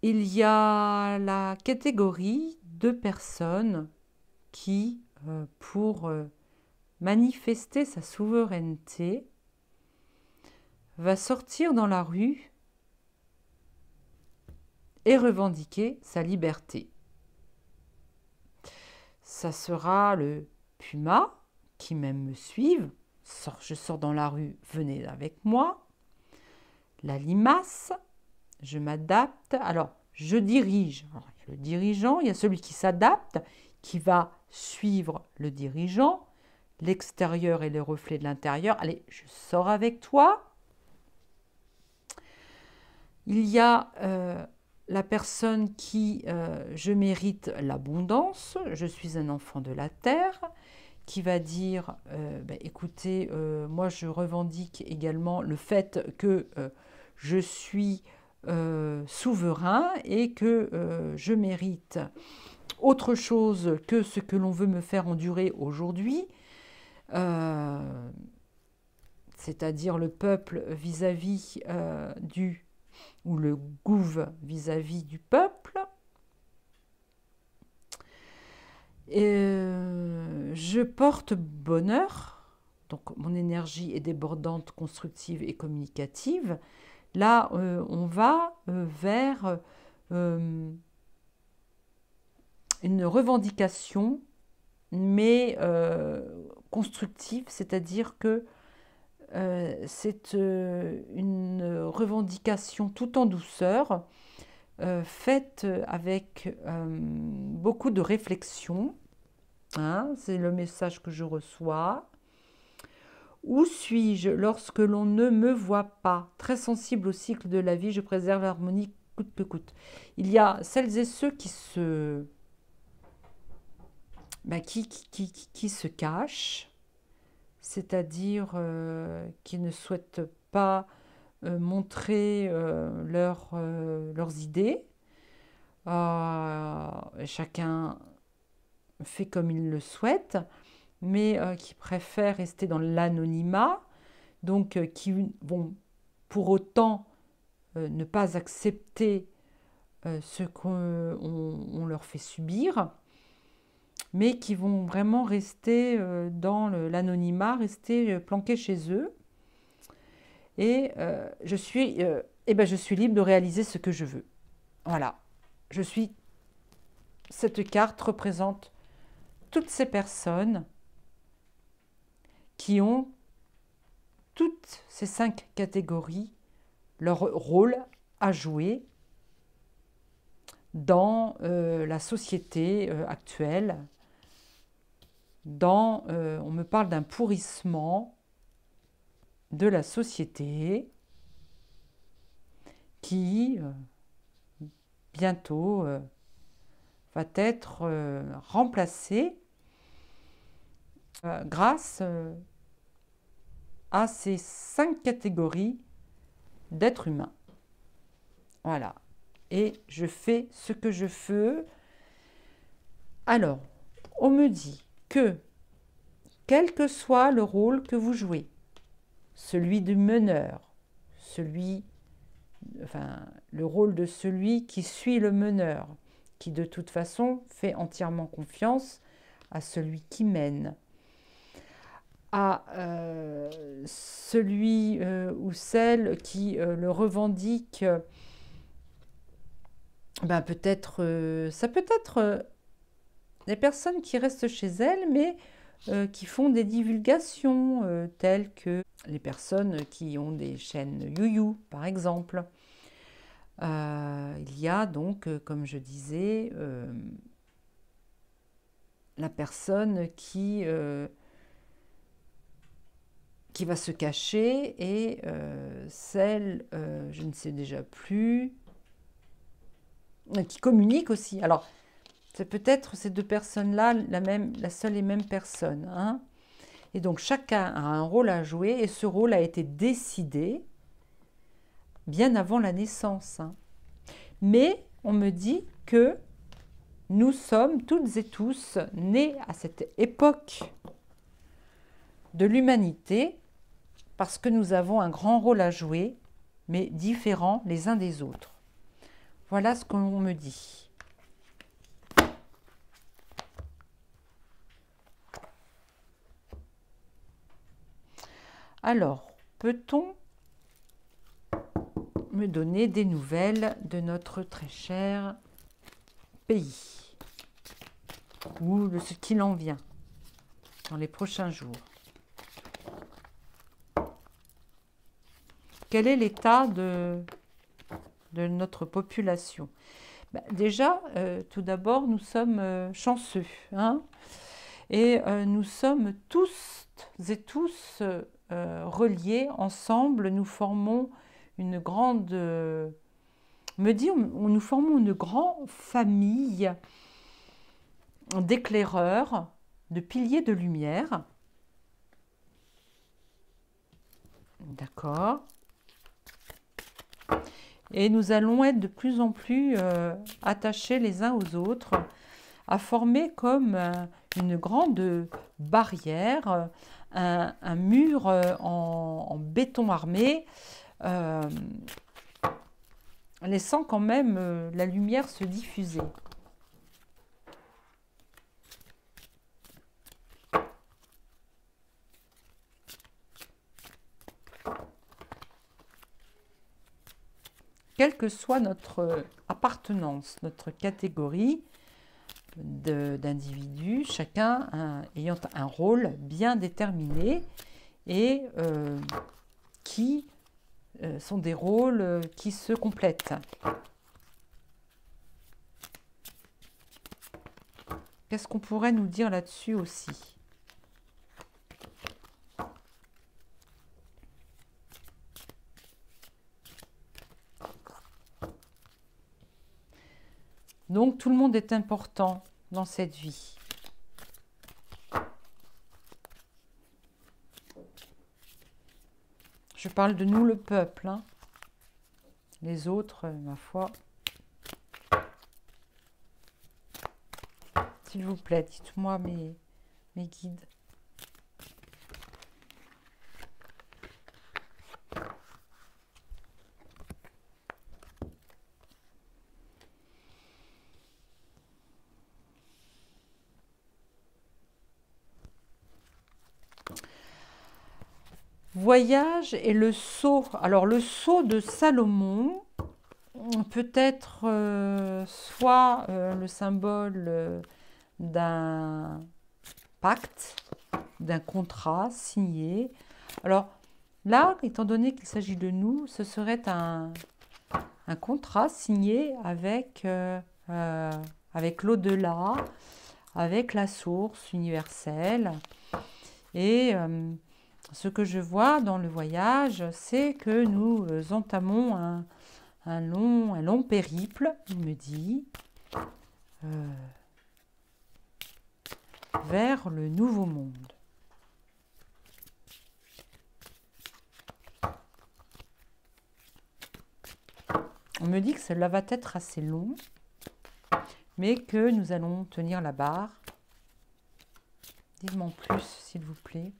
Il y a la catégorie de personnes qui, pour manifester sa souveraineté, va sortir dans la rue et revendiquer sa liberté. Ça sera le puma qui même me suive. Je sors dans la rue, venez avec moi. La limace, je m'adapte. Alors, je dirige. Alors, il y a le dirigeant, il y a celui qui s'adapte, qui va suivre le dirigeant. L'extérieur et le reflet de l'intérieur. Allez, je sors avec toi. Il y a la personne qui, je mérite l'abondance, je suis un enfant de la terre, qui va dire, écoutez, moi je revendique également le fait que je suis souverain et que je mérite autre chose que ce que l'on veut me faire endurer aujourd'hui, c'est-à-dire le peuple vis-à-vis ou le gouv vis-à-vis du peuple. Je porte bonheur, donc mon énergie est débordante, constructive et communicative. Là, on va vers une revendication, mais constructive, c'est-à-dire que c'est une revendication tout en douceur, faite avec beaucoup de réflexion. Hein, c'est le message que je reçois. Où suis-je lorsque l'on ne me voit pas? Très sensible au cycle de la vie, je préserve l'harmonie coûte que coûte. Il y a celles et ceux qui se, qui se cachent, c'est-à-dire qui ne souhaitent pas montrer leurs idées. Chacun fait comme il le souhaite, mais qui préfèrent rester dans l'anonymat, donc qui vont pour autant ne pas accepter ce qu'on leur fait subir, mais qui vont vraiment rester dans l'anonymat, rester planqués chez eux. Et je suis libre de réaliser ce que je veux. Voilà. Cette carte représente toutes ces personnes qui ont toutes ces 5 catégories, leur rôle à jouer dans la société actuelle. On me parle d'un pourrissement de la société qui bientôt va être remplacé grâce à ces 5 catégories d'êtres humains. Voilà. Et je fais ce que je veux. Alors, on me dit que, quel que soit le rôle que vous jouez, celui du meneur, le rôle de celui qui suit le meneur, qui de toute façon fait entièrement confiance à celui qui mène, à celui ou celle qui le revendique, ça peut être des personnes qui restent chez elles, mais qui font des divulgations, telles que les personnes qui ont des chaînes You, par exemple. Il y a donc, comme je disais, la personne qui va se cacher et celle, je ne sais déjà plus, qui communique aussi. Alors, c'est peut-être ces 2 personnes-là la seule et même personne. Hein. Et donc, chacun a un rôle à jouer et ce rôle a été décidé bien avant la naissance. Hein. Mais on me dit que nous sommes toutes et tous nés à cette époque de l'humanité parce que nous avons un grand rôle à jouer, mais différents les uns des autres. Voilà ce qu'on me dit. Alors, peut-on me donner des nouvelles de notre très cher pays ou de ce qu'il en vient dans les prochains jours? Quel est l'état de notre population? Déjà, tout d'abord, nous sommes chanceux. Hein, et nous sommes tous et tous reliés ensemble. Nous formons une grande... nous formons une grande famille d'éclaireurs, de piliers de lumière. D'accord. Et nous allons être de plus en plus attachés les uns aux autres a formé comme une grande barrière, un mur en béton armé, laissant quand même la lumière se diffuser. Quelle que soit notre appartenance, notre catégorie d'individus, chacun ayant un rôle bien déterminé et qui sont des rôles qui se complètent. Qu'est-ce qu'on pourrait nous dire là-dessus aussi ? Donc tout le monde est important dans cette vie. Je parle de nous, le peuple. Hein. Les autres, ma foi. S'il vous plaît, dites-moi mes guides. Voyage et le sceau. Alors le sceau de Salomon peut être soit le symbole d'un pacte, d'un contrat signé. Alors là, étant donné qu'il s'agit de nous, ce serait un contrat signé avec l'au-delà, avec la source universelle. Et ce que je vois dans le voyage, c'est que nous entamons un long périple, il me dit, vers le nouveau monde. On me dit que cela va être assez long, mais que nous allons tenir la barre. Dites-moi en plus, s'il vous plaît.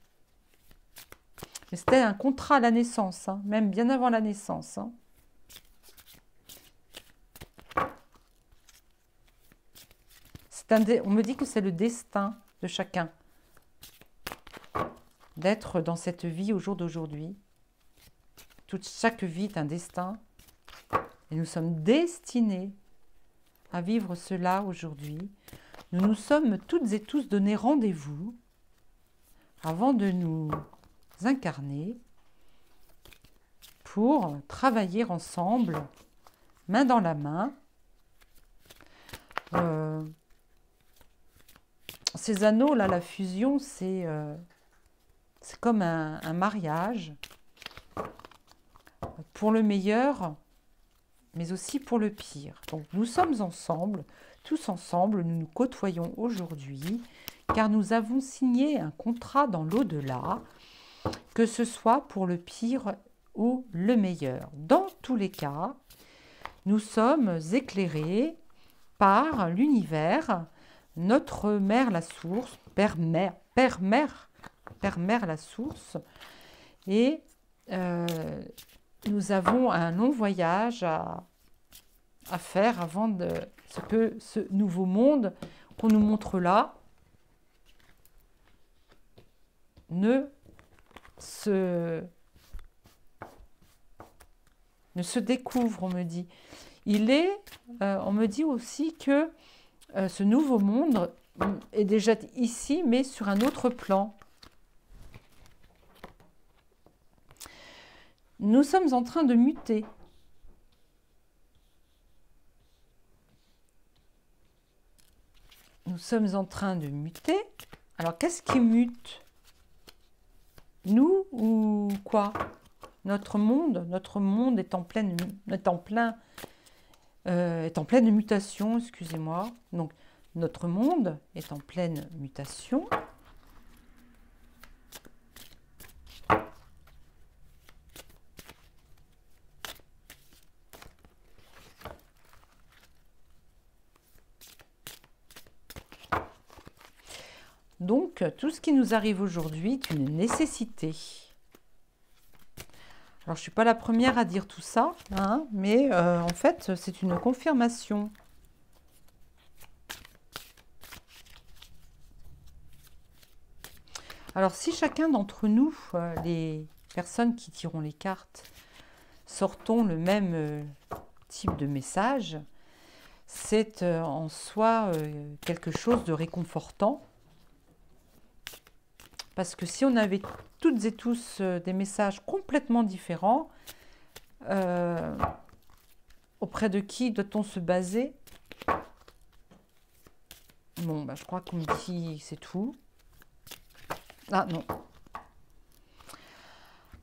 C'était un contrat à la naissance, hein, même bien avant la naissance. Hein. On me dit que c'est le destin de chacun d'être dans cette vie au jour d'aujourd'hui. Chaque vie est un destin et nous sommes destinés à vivre cela aujourd'hui. Nous nous sommes toutes et tous donné rendez-vous avant de nous incarner pour travailler ensemble, main dans la main. Ces anneaux, là, la fusion, c'est comme un mariage pour le meilleur, mais aussi pour le pire. Donc nous sommes ensemble, tous ensemble, nous nous côtoyons aujourd'hui, car nous avons signé un contrat dans l'au-delà, que ce soit pour le pire ou le meilleur. Dans tous les cas, nous sommes éclairés par l'univers, notre mère la source, père-mère la source, et nous avons un long voyage à faire avant de ce nouveau monde qu'on nous montre là ne se découvre, on me dit. On me dit aussi que ce nouveau monde est déjà ici, mais sur un autre plan. Nous sommes en train de muter. Nous sommes en train de muter. Alors, qu'est-ce qui mute? Nous ou quoi? Notre monde est en pleine mutation, excusez-moi. Donc, notre monde est en pleine mutation. Donc, tout ce qui nous arrive aujourd'hui est une nécessité. Alors, je ne suis pas la première à dire tout ça, hein, mais en fait, c'est une confirmation. Alors, si chacun d'entre nous, les personnes qui tireront les cartes, sortons le même type de message, c'est en soi quelque chose de réconfortant. Parce que si on avait toutes et tous des messages complètement différents, auprès de qui doit-on se baser? Bon, bah, je crois qu'on me dit c'est tout. Ah non.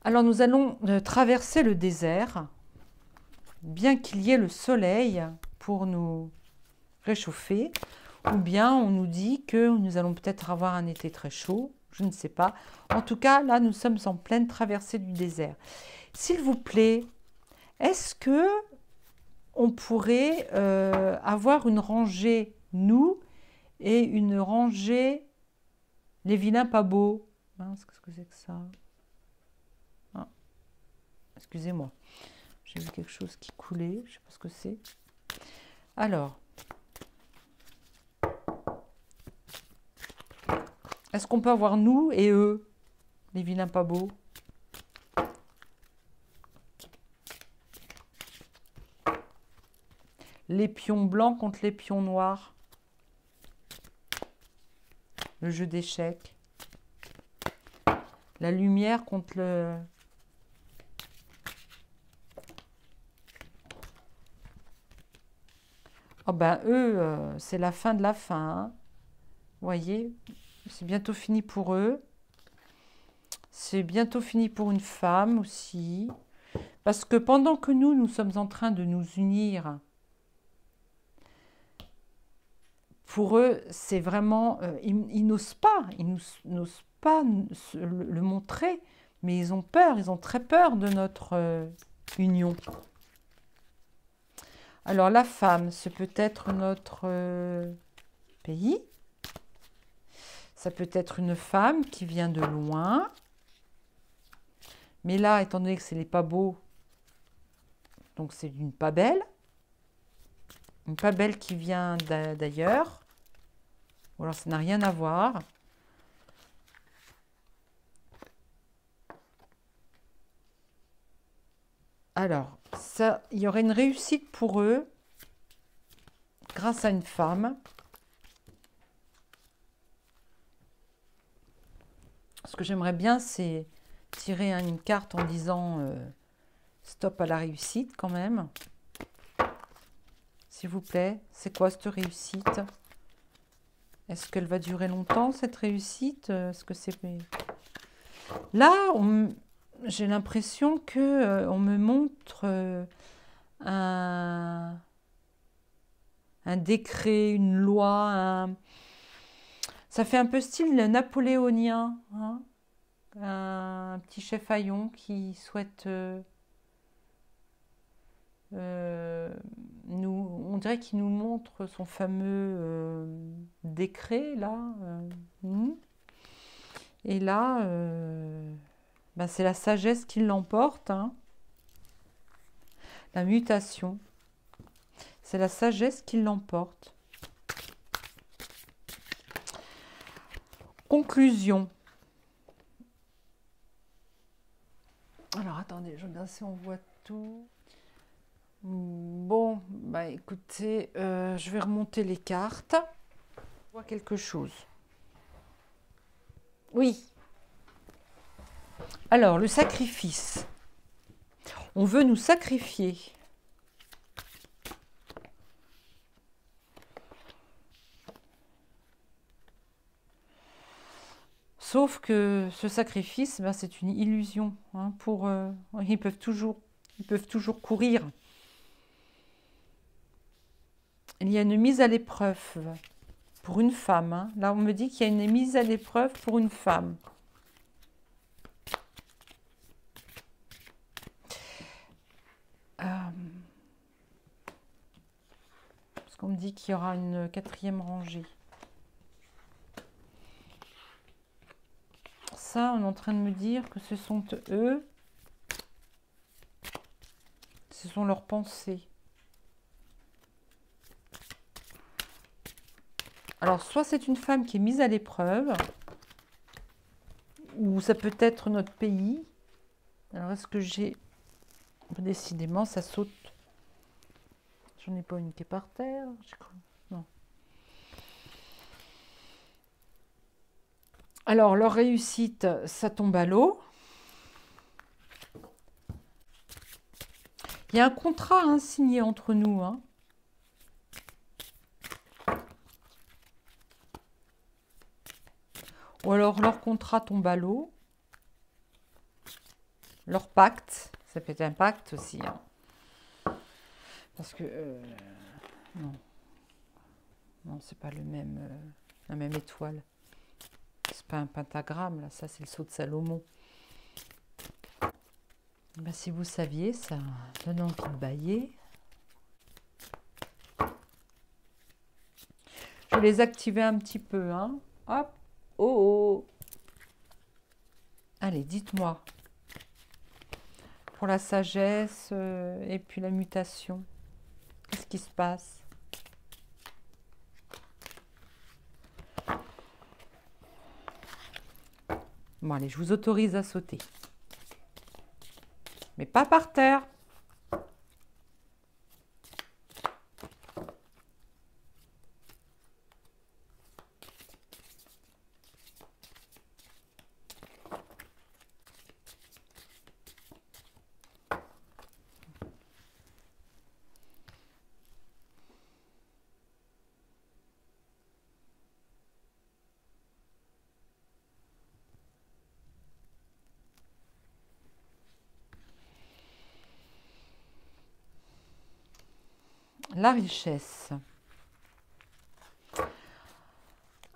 Alors nous allons traverser le désert, bien qu'il y ait le soleil pour nous réchauffer, ou bien on nous dit que nous allons peut-être avoir un été très chaud, je ne sais pas. En tout cas, là, nous sommes en pleine traversée du désert. S'il vous plaît, est-ce que on pourrait avoir une rangée nous et une rangée les vilains pas beaux? Qu'est-ce que c'est que ça? Ah, excusez-moi, j'ai vu quelque chose qui coulait, je ne sais pas ce que c'est. Alors, est-ce qu'on peut avoir nous et eux, les vilains pas beaux? Les pions blancs contre les pions noirs. Le jeu d'échecs. La lumière contre le... Oh ben eux, c'est la fin de la fin. Hein. Vous voyez, c'est bientôt fini pour eux. C'est bientôt fini pour une femme aussi. Parce que pendant que nous sommes en train de nous unir, pour eux, c'est vraiment... ils n'osent pas, n'osent pas le montrer, mais ils ont peur, ils ont très peur de notre union. Alors la femme, c'est peut-être notre pays. Ça peut être une femme qui vient de loin. Mais là, étant donné que c'est les pas beaux, donc c'est une pas belle. Une pas belle qui vient d'ailleurs. Ou alors ça n'a rien à voir. Alors, ça, il y aurait une réussite pour eux grâce à une femme. Ce que j'aimerais bien, c'est tirer une carte en disant stop à la réussite quand même. S'il vous plaît, c'est quoi cette réussite? Est-ce qu'elle va durer longtemps, cette réussite? Est-ce que c'est... Là, j'ai l'impression que on me montre un décret, une loi. Ça fait un peu style napoléonien. Hein, un petit chef haillon qui souhaite... on dirait qu'il nous montre son fameux décret, là. Et là, ben c'est la sagesse qui l'emporte. Hein. La mutation. C'est la sagesse qui l'emporte. Conclusion. Alors, attendez, je regarde si on voit tout. Bon, bah écoutez, je vais remonter les cartes. On voit quelque chose. Oui. Alors, le sacrifice. On veut nous sacrifier. Sauf que ce sacrifice, ben, c'est une illusion. Hein, ils peuvent toujours courir. Il y a une mise à l'épreuve pour une femme. Hein. Là, on me dit qu'il y a une mise à l'épreuve pour une femme. Parce qu'on me dit qu'il y aura une quatrième rangée. ça, on est en train de me dire que ce sont eux, ce sont leurs pensées. Alors, soit c'est une femme qui est mise à l'épreuve, ou ça peut être notre pays. Alors, est-ce que j'ai... Décidément, ça saute. J'en ai pas une qui est par terre. Non. Alors, leur réussite, ça tombe à l'eau. Il y a un contrat hein, signé entre nous. Hein. Ou alors, leur contrat tombe à l'eau. Leur pacte, ça peut être un pacte aussi. Hein. Parce que... non. Non, c'est pas le même, la même étoile. C'est pas un pentagramme, là. Ça, c'est le sceau de Salomon. Ben, si vous saviez, ça donne envie de bailler. Je vais les activer un petit peu. Hein. Hop. Oh, oh. Allez, dites-moi. Pour la sagesse et puis la mutation. Qu'est-ce qui se passe? Bon, allez, je vous autorise à sauter. Mais pas par terre. La richesse.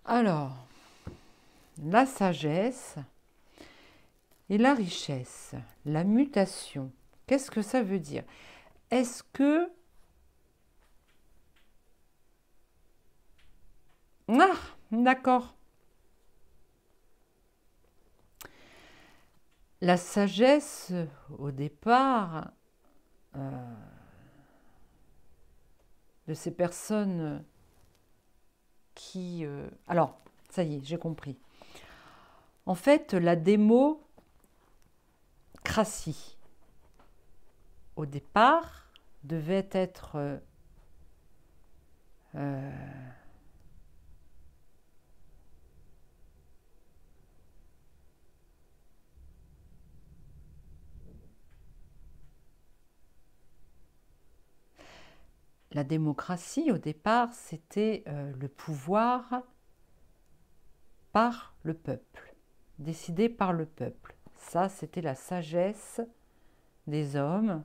Alors, la sagesse et la richesse, la mutation. Qu'est-ce que ça veut dire? Est-ce que... Ah, d'accord. La sagesse, au départ, de ces personnes qui... alors, ça y est, j'ai compris. En fait, la démocratie, au départ, devait être... la démocratie, au départ, c'était le pouvoir par le peuple, décidé par le peuple. Ça, c'était la sagesse des hommes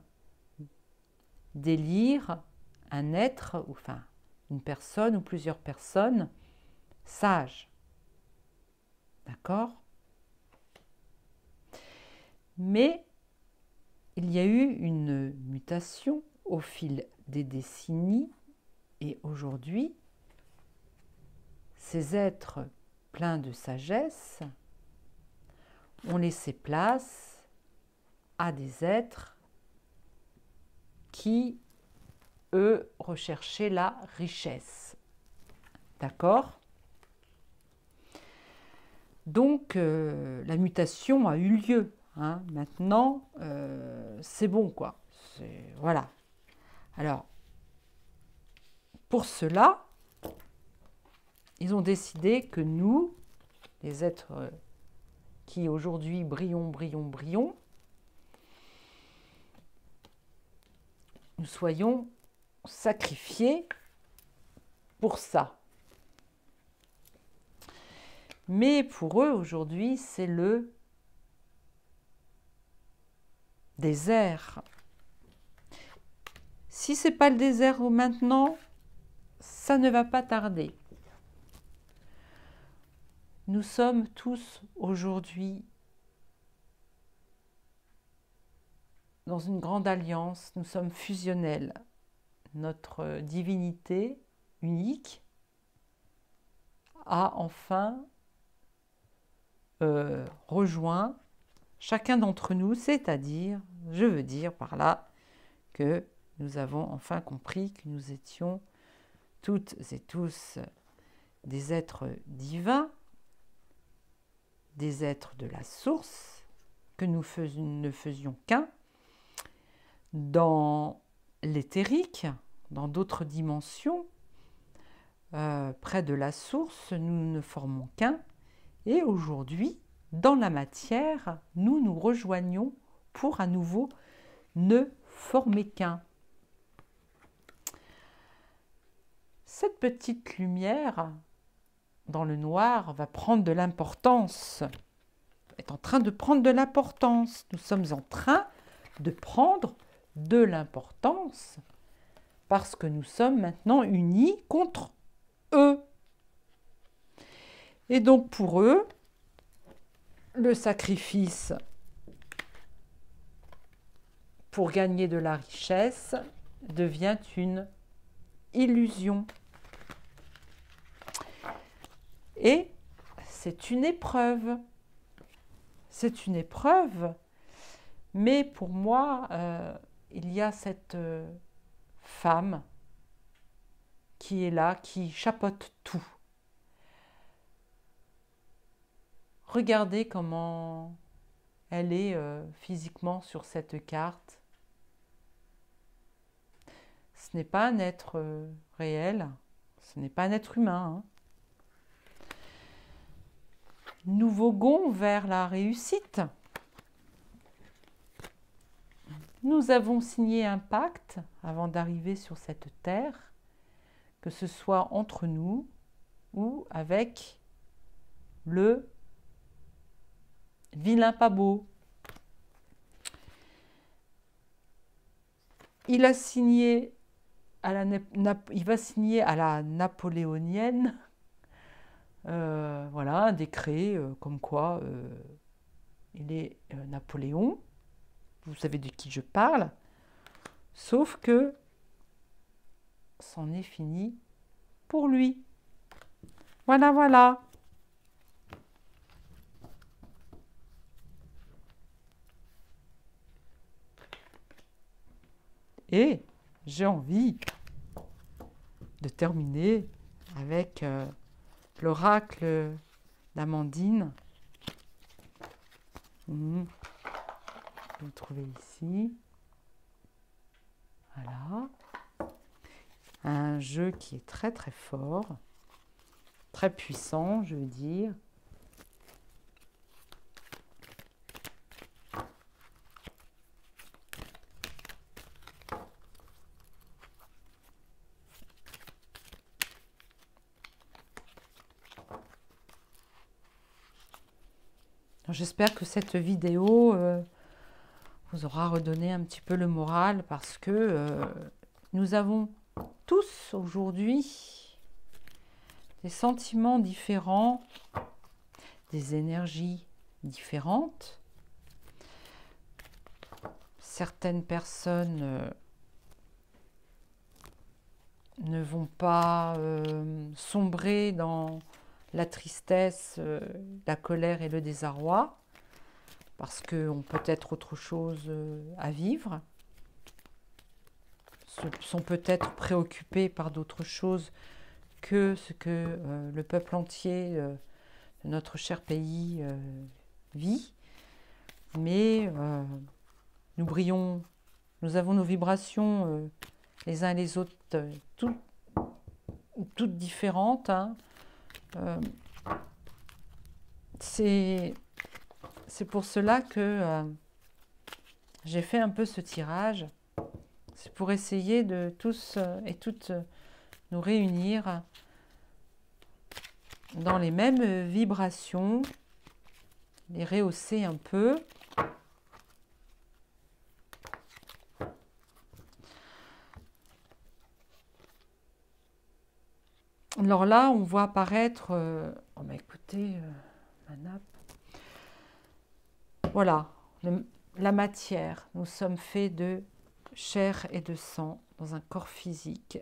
d'élire un être, ou enfin une personne ou plusieurs personnes sages. D'accord? Mais il y a eu une mutation au fil des décennies et aujourd'hui, ces êtres pleins de sagesse ont laissé place à des êtres qui, eux, recherchaient la richesse. D'accord? Donc, la mutation a eu lieu. Hein. Maintenant, c'est bon, quoi. Voilà. Alors, pour cela, ils ont décidé que nous, les êtres qui aujourd'hui brillons, nous soyons sacrifiés pour ça. Mais pour eux, aujourd'hui, c'est le désert. Si ce n'est pas le désert maintenant, ça ne va pas tarder. Nous sommes tous aujourd'hui dans une grande alliance, nous sommes fusionnels. Notre divinité unique a enfin rejoint chacun d'entre nous, c'est-à-dire, je veux dire par là, que nous avons enfin compris que nous étions toutes et tous des êtres divins, des êtres de la source, que nous ne faisions qu'un dans l'éthérique, dans d'autres dimensions, près de la source, nous ne formons qu'un, et aujourd'hui, dans la matière, nous nous rejoignons pour à nouveau ne former qu'un. Cette petite lumière dans le noir va prendre de l'importance, est en train de prendre de l'importance. Nous sommes en train de prendre de l'importance parce que nous sommes maintenant unis contre eux. Et donc pour eux, le sacrifice pour gagner de la richesse devient une illusion. Et c'est une épreuve. C'est une épreuve, mais pour moi, il y a cette femme qui est là, qui chapeaute tout. Regardez comment elle est physiquement sur cette carte. Ce n'est pas un être réel, ce n'est pas un être humain. Nous voguons vers la réussite. Nous avons signé un pacte avant d'arriver sur cette terre, que ce soit entre nous ou avec le vilain pas beau. Il va signer à la napoléonienne, voilà, un décret comme quoi il est Napoléon. Vous savez de qui je parle. Sauf que c'en est fini pour lui. Voilà, voilà. Et j'ai envie de terminer avec l'oracle d'Amandine. Vous le trouvez ici. Voilà. Un jeu qui est très très fort, très puissant, je veux dire. J'espère que cette vidéo vous aura redonné un petit peu le moral parce que nous avons tous aujourd'hui des sentiments différents, des énergies différentes. Certaines personnes ne vont pas sombrer dans la tristesse, la colère et le désarroi, parce qu'on peut être autre chose à vivre, sont peut-être préoccupés par d'autres choses que ce que le peuple entier de notre cher pays vit. Mais nous brillons, nous avons nos vibrations les uns et les autres toutes différentes. Hein. C'est pour cela que j'ai fait un peu ce tirage. C'est pour essayer de tous et toutes nous réunir dans les mêmes vibrations, les rehausser un peu. Alors là, on voit apparaître, oh bah écoutez, ma nappe. Voilà, la matière. Nous sommes faits de chair et de sang dans un corps physique.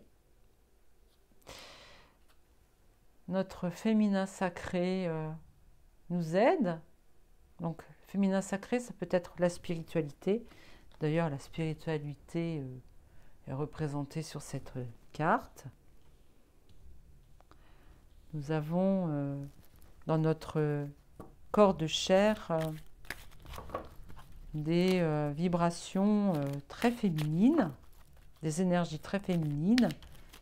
Notre féminin sacré nous aide Donc, féminin sacré, ça peut être la spiritualité. D'ailleurs, la spiritualité est représentée sur cette carte. Nous avons dans notre corps de chair des vibrations très féminines, des énergies très féminines,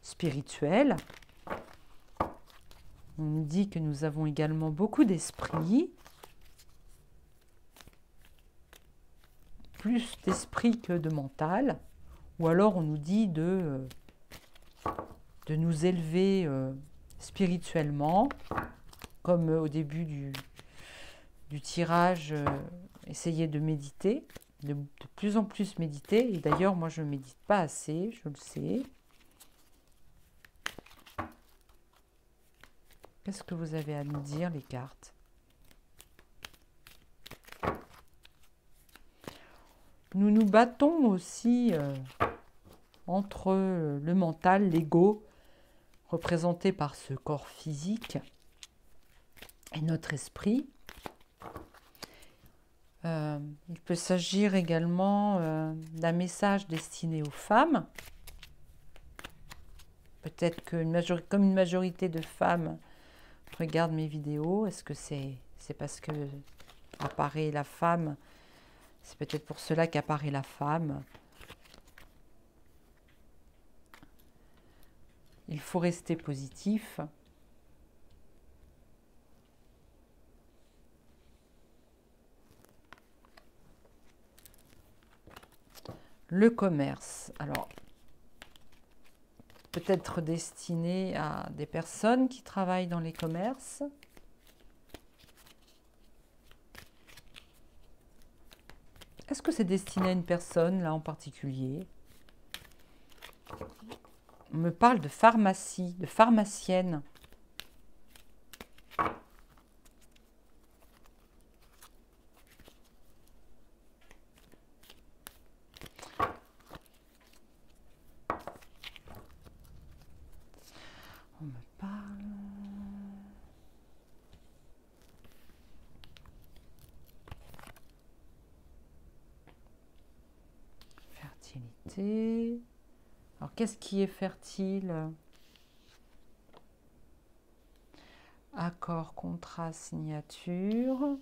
spirituelles. On nous dit que nous avons également beaucoup d'esprit, plus d'esprit que de mental, ou alors on nous dit de nous élever spirituellement, comme au début du tirage, essayer de méditer, de plus en plus méditer, et d'ailleurs moi je ne médite pas assez, je le sais. Qu'est-ce que vous avez à nous dire, les cartes? Nous nous battons aussi entre le mental, l'ego, représenté par ce corps physique, et notre esprit. Il peut s'agir également d'un message destiné aux femmes. Peut-être que comme une majorité de femmes regardent mes vidéos, est-ce que c'est parce que apparaît la femme? C'est peut-être pour cela qu'apparaît la femme. Il faut rester positif. Le commerce, alors peut-être destiné à des personnes qui travaillent dans les commerces. Est-ce que c'est destiné à une personne là en particulier? On me parle de pharmacie, de pharmacienne. On me parle... Fertilité. Alors, qu'est-ce qui est fertile? Accord, contrat, signature.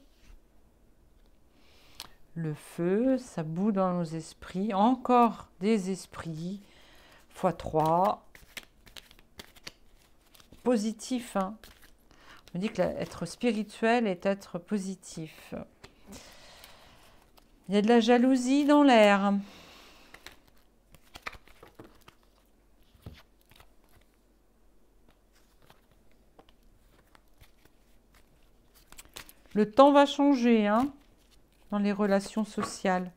Le feu, ça bout dans nos esprits. Encore des esprits. x3. Positif. Hein. On me dit que être spirituel est être positif. Il y a de la jalousie dans l'air. Le temps va changer, hein, dans les relations sociales.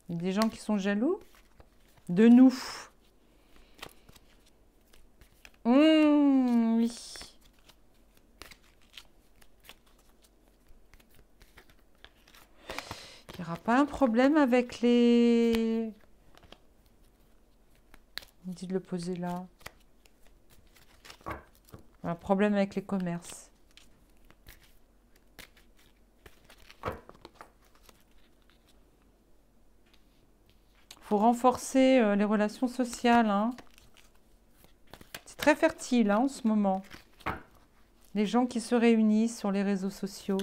Il y a des gens qui sont jaloux de nous. Oui. Il n'y aura pas un problème avec les... On dit de le poser là. Un problème avec les commerces. Il faut renforcer les relations sociales. Hein. C'est très fertile hein, en ce moment. Les gens qui se réunissent sur les réseaux sociaux.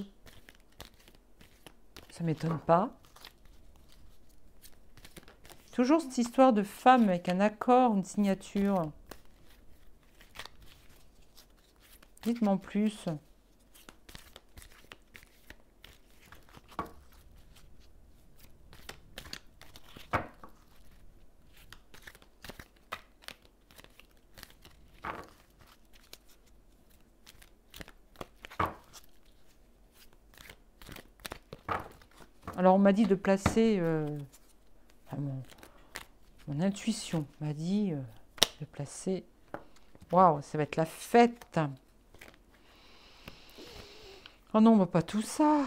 Ça ne m'étonne pas. Toujours cette histoire de femme avec un accord, une signature. Dites-moi en plus. Alors on m'a dit de placer... mon intuition m'a dit de placer... Waouh, ça va être la fête. Oh non, pas tout ça.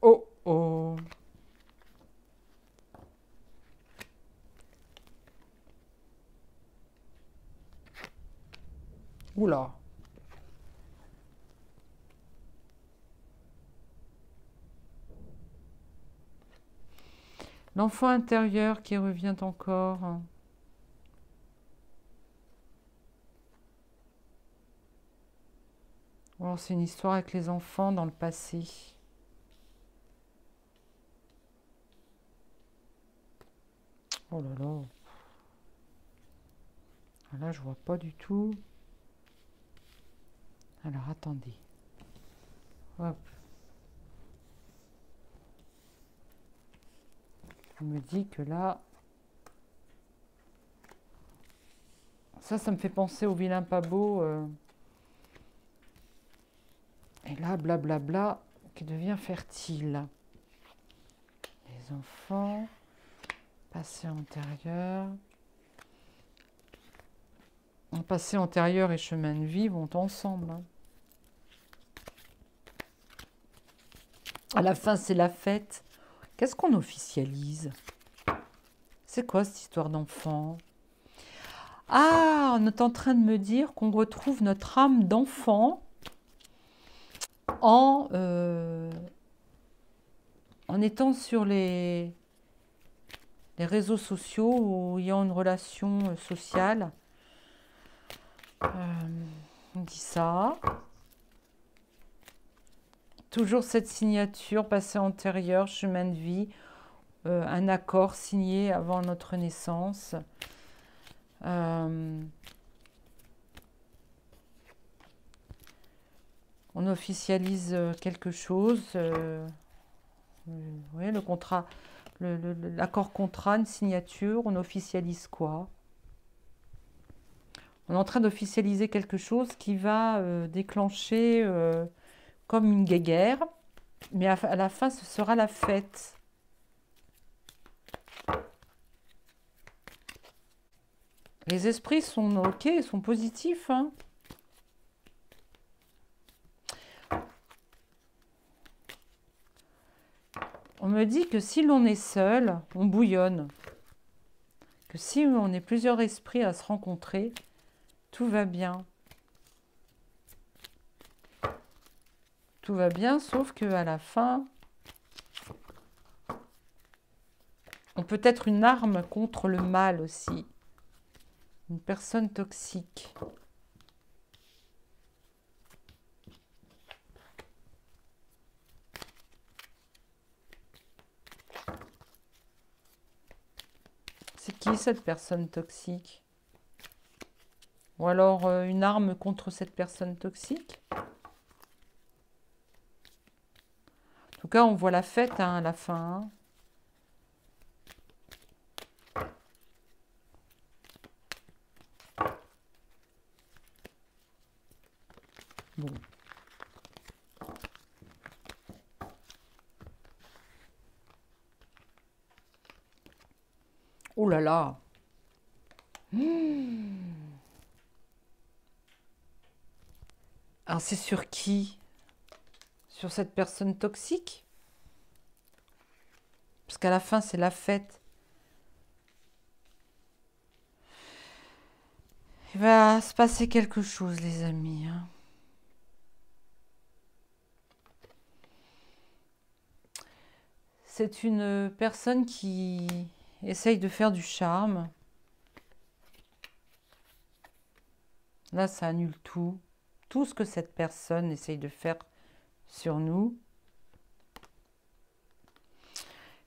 Oh, oh. Oula. L'enfant intérieur qui revient encore. Oh, c'est une histoire avec les enfants dans le passé. Oh là là. Là, je vois pas du tout. Alors, attendez. Hop. On me dit que là... Ça me fait penser au vilain pas beau. Et là, blablabla, qui devient fertile. Les enfants, passé antérieur. Passé antérieur et chemin de vie vont ensemble. À la fin, c'est la fête. Qu'est-ce qu'on officialise? C'est quoi cette histoire d'enfant? Ah, on est en train de me dire qu'on retrouve notre âme d'enfant en étant sur les réseaux sociaux ou ayant une relation sociale. On dit ça. Toujours cette signature, passé antérieur, chemin de vie, un accord signé avant notre naissance. On officialise quelque chose. Oui, le contrat, l'accord contrat, une signature, on officialise quoi? On est en train d'officialiser quelque chose qui va déclencher comme une guéguerre, mais à la fin, ce sera la fête. Les esprits sont ok, sont positifs. Hein. On me dit que si l'on est seul, on bouillonne. Que si on est plusieurs esprits à se rencontrer, tout va bien. Tout va bien, sauf qu'à la fin, on peut être une arme contre le mal aussi. Une personne toxique. C'est qui cette personne toxique? Ou alors une arme contre cette personne toxique? En tout cas, on voit la fête hein, à la fin. Hein. Bon. Oh là là. Alors c'est sur qui? Sur cette personne toxique? Parce qu'à la fin, c'est la fête. Il va se passer quelque chose, les amis. Hein. C'est une personne qui essaye de faire du charme. Là, ça annule tout. Tout ce que cette personne essaye de faire sur nous.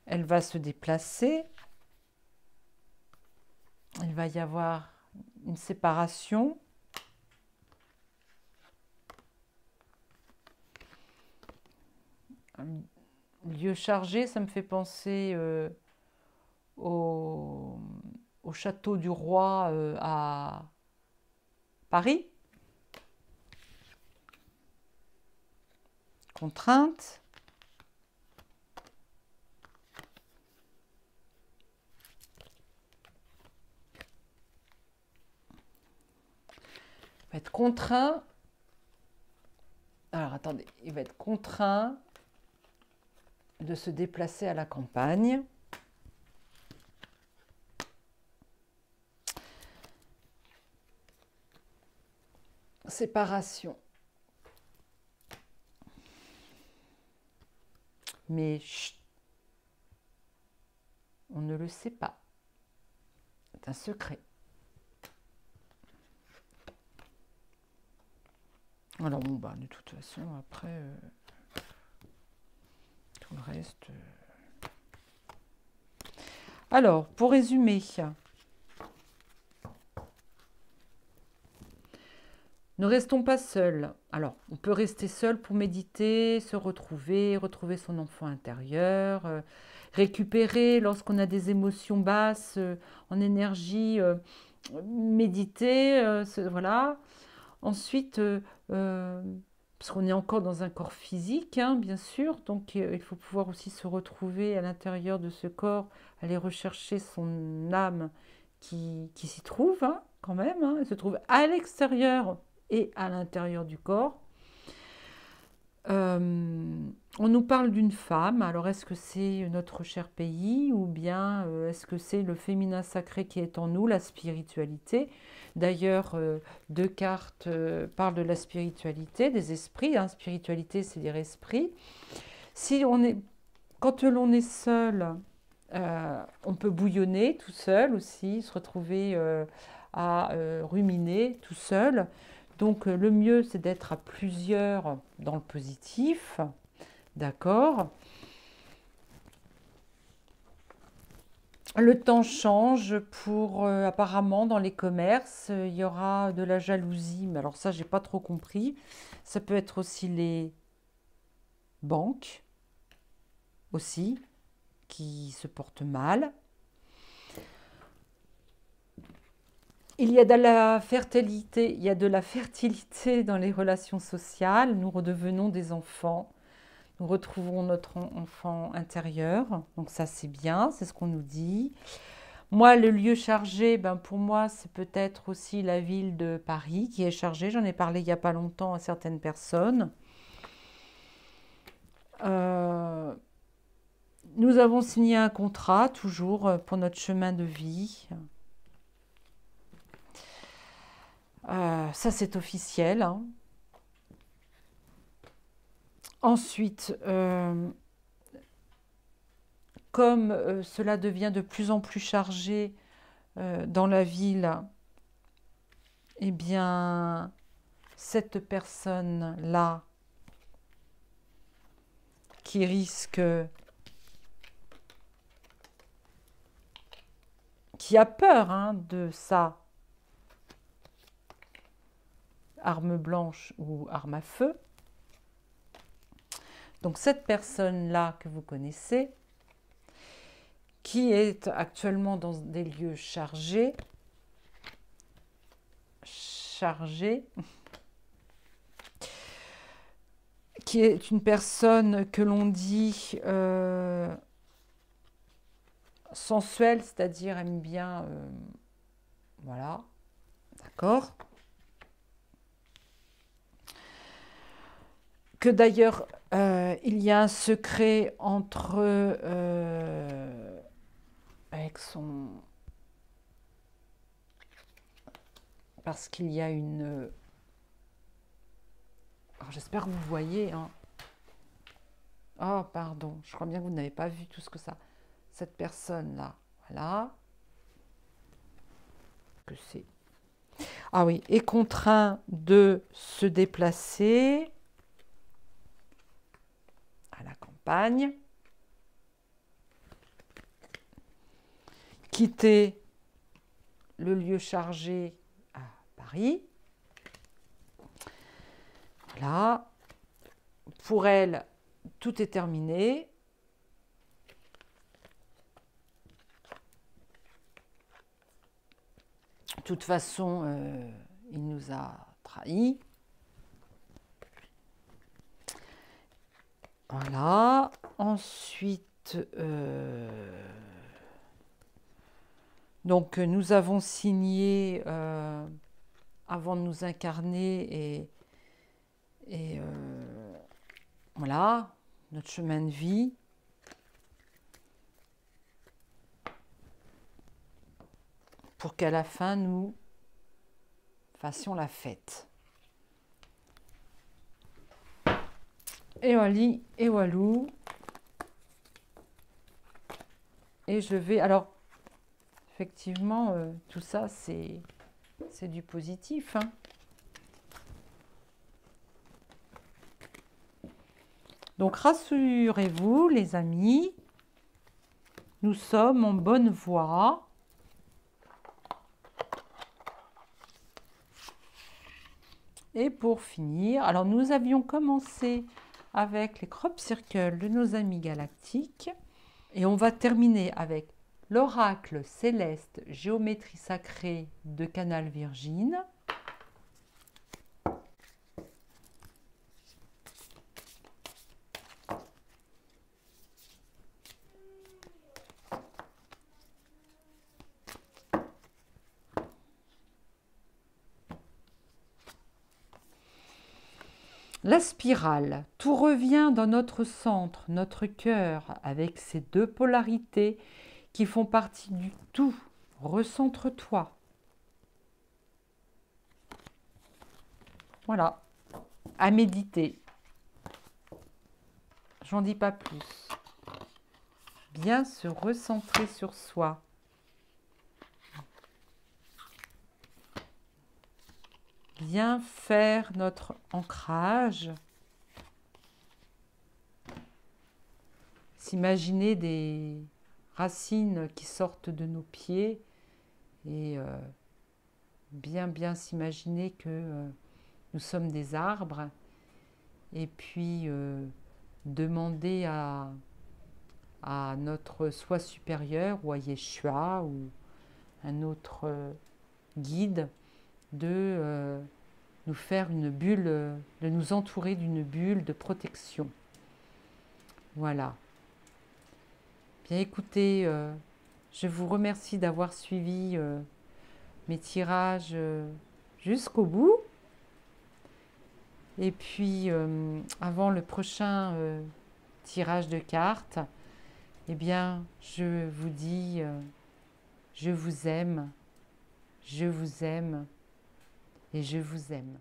Elle va se déplacer. Il va y avoir une séparation. Lieu chargé, ça me fait penser au château du roi à Paris. Contrainte. Il va être contraint. Alors attendez, il va être contraint de se déplacer à la campagne. séparation. Mais chut, on ne le sait pas. C'est un secret. Alors bon, bah, de toute façon, après, tout le reste... Alors, pour résumer, ne restons pas seuls. Alors, on peut rester seul pour méditer, se retrouver, retrouver son enfant intérieur, récupérer lorsqu'on a des émotions basses, en énergie, méditer, voilà. Ensuite, parce qu'on est encore dans un corps physique, hein, bien sûr, donc il faut pouvoir aussi se retrouver à l'intérieur de ce corps, aller rechercher son âme qui s'y trouve, hein, quand même, hein, elle se trouve à l'extérieur et à l'intérieur du corps. On nous parle d'une femme, alors est-ce que c'est notre cher pays ou bien est-ce que c'est le féminin sacré qui est en nous, la spiritualité? D'ailleurs, deux cartes parlent de la spiritualité, des esprits, hein. Spiritualité, c'est dire esprit. Si on est, quand l'on est seul, on peut bouillonner tout seul aussi, se retrouver à ruminer tout seul. Donc le mieux, c'est d'être à plusieurs dans le positif, d'accord? Le temps change pour, apparemment, dans les commerces, il y aura de la jalousie, mais alors ça, j'ai pas trop compris. Ça peut être aussi les banques, aussi, qui se portent mal. Il y a de la fertilité, il y a de la fertilité dans les relations sociales. Nous redevenons des enfants. Nous retrouvons notre enfant intérieur. Donc ça, c'est bien, c'est ce qu'on nous dit. Moi, le lieu chargé, ben pour moi, c'est peut-être aussi la ville de Paris qui est chargée. J'en ai parlé il n'y a pas longtemps à certaines personnes. Nous avons signé un contrat, toujours, pour notre chemin de vie. Ça, c'est officiel, hein. Ensuite, comme cela devient de plus en plus chargé dans la ville, eh bien, cette personne-là qui risque, qui a peur, hein, de ça, arme blanche ou arme à feu. Donc cette personne-là que vous connaissez, qui est actuellement dans des lieux chargés, qui est une personne que l'on dit sensuelle, c'est-à-dire aime bien, voilà, d'accord. Que d'ailleurs, il y a un secret entre avec son... Parce qu'il y a une... Alors, j'espère que vous voyez, hein. Oh, pardon, je crois bien que vous n'avez pas vu tout ce que ça... Cette personne-là, voilà. Que c'est... Ah oui, est contraint de se déplacer à la campagne, quitter le lieu chargé à Paris. Voilà. Pour elle, tout est terminé. De toute façon, il nous a trahis. Voilà. Ensuite, donc nous avons signé avant de nous incarner et voilà, notre chemin de vie. Pour qu'à la fin, nous fassions la fête. Et Wally et Walou. Et je vais... Alors, effectivement, tout ça, c'est du positif, hein. Donc, rassurez-vous, les amis, nous sommes en bonne voie. Et pour finir, alors nous avions commencé avec les crop circles de nos amis galactiques et on va terminer avec l'oracle céleste géométrie sacrée de Canal Virgin. La spirale, tout revient dans notre centre, notre cœur, avec ces deux polarités qui font partie du tout. Recentre-toi. Voilà, à méditer. J'en dis pas plus. Bien se recentrer sur soi. Bien faire notre ancrage. S'imaginer des racines qui sortent de nos pieds et bien s'imaginer que nous sommes des arbres et puis demander à notre soi supérieur ou à Yeshua ou un autre guide de nous faire une bulle, de nous entourer d'une bulle de protection. Voilà. Bien écoutez, je vous remercie d'avoir suivi mes tirages jusqu'au bout. Et puis, avant le prochain tirage de cartes, eh bien, je vous dis, je vous aime et je vous aime.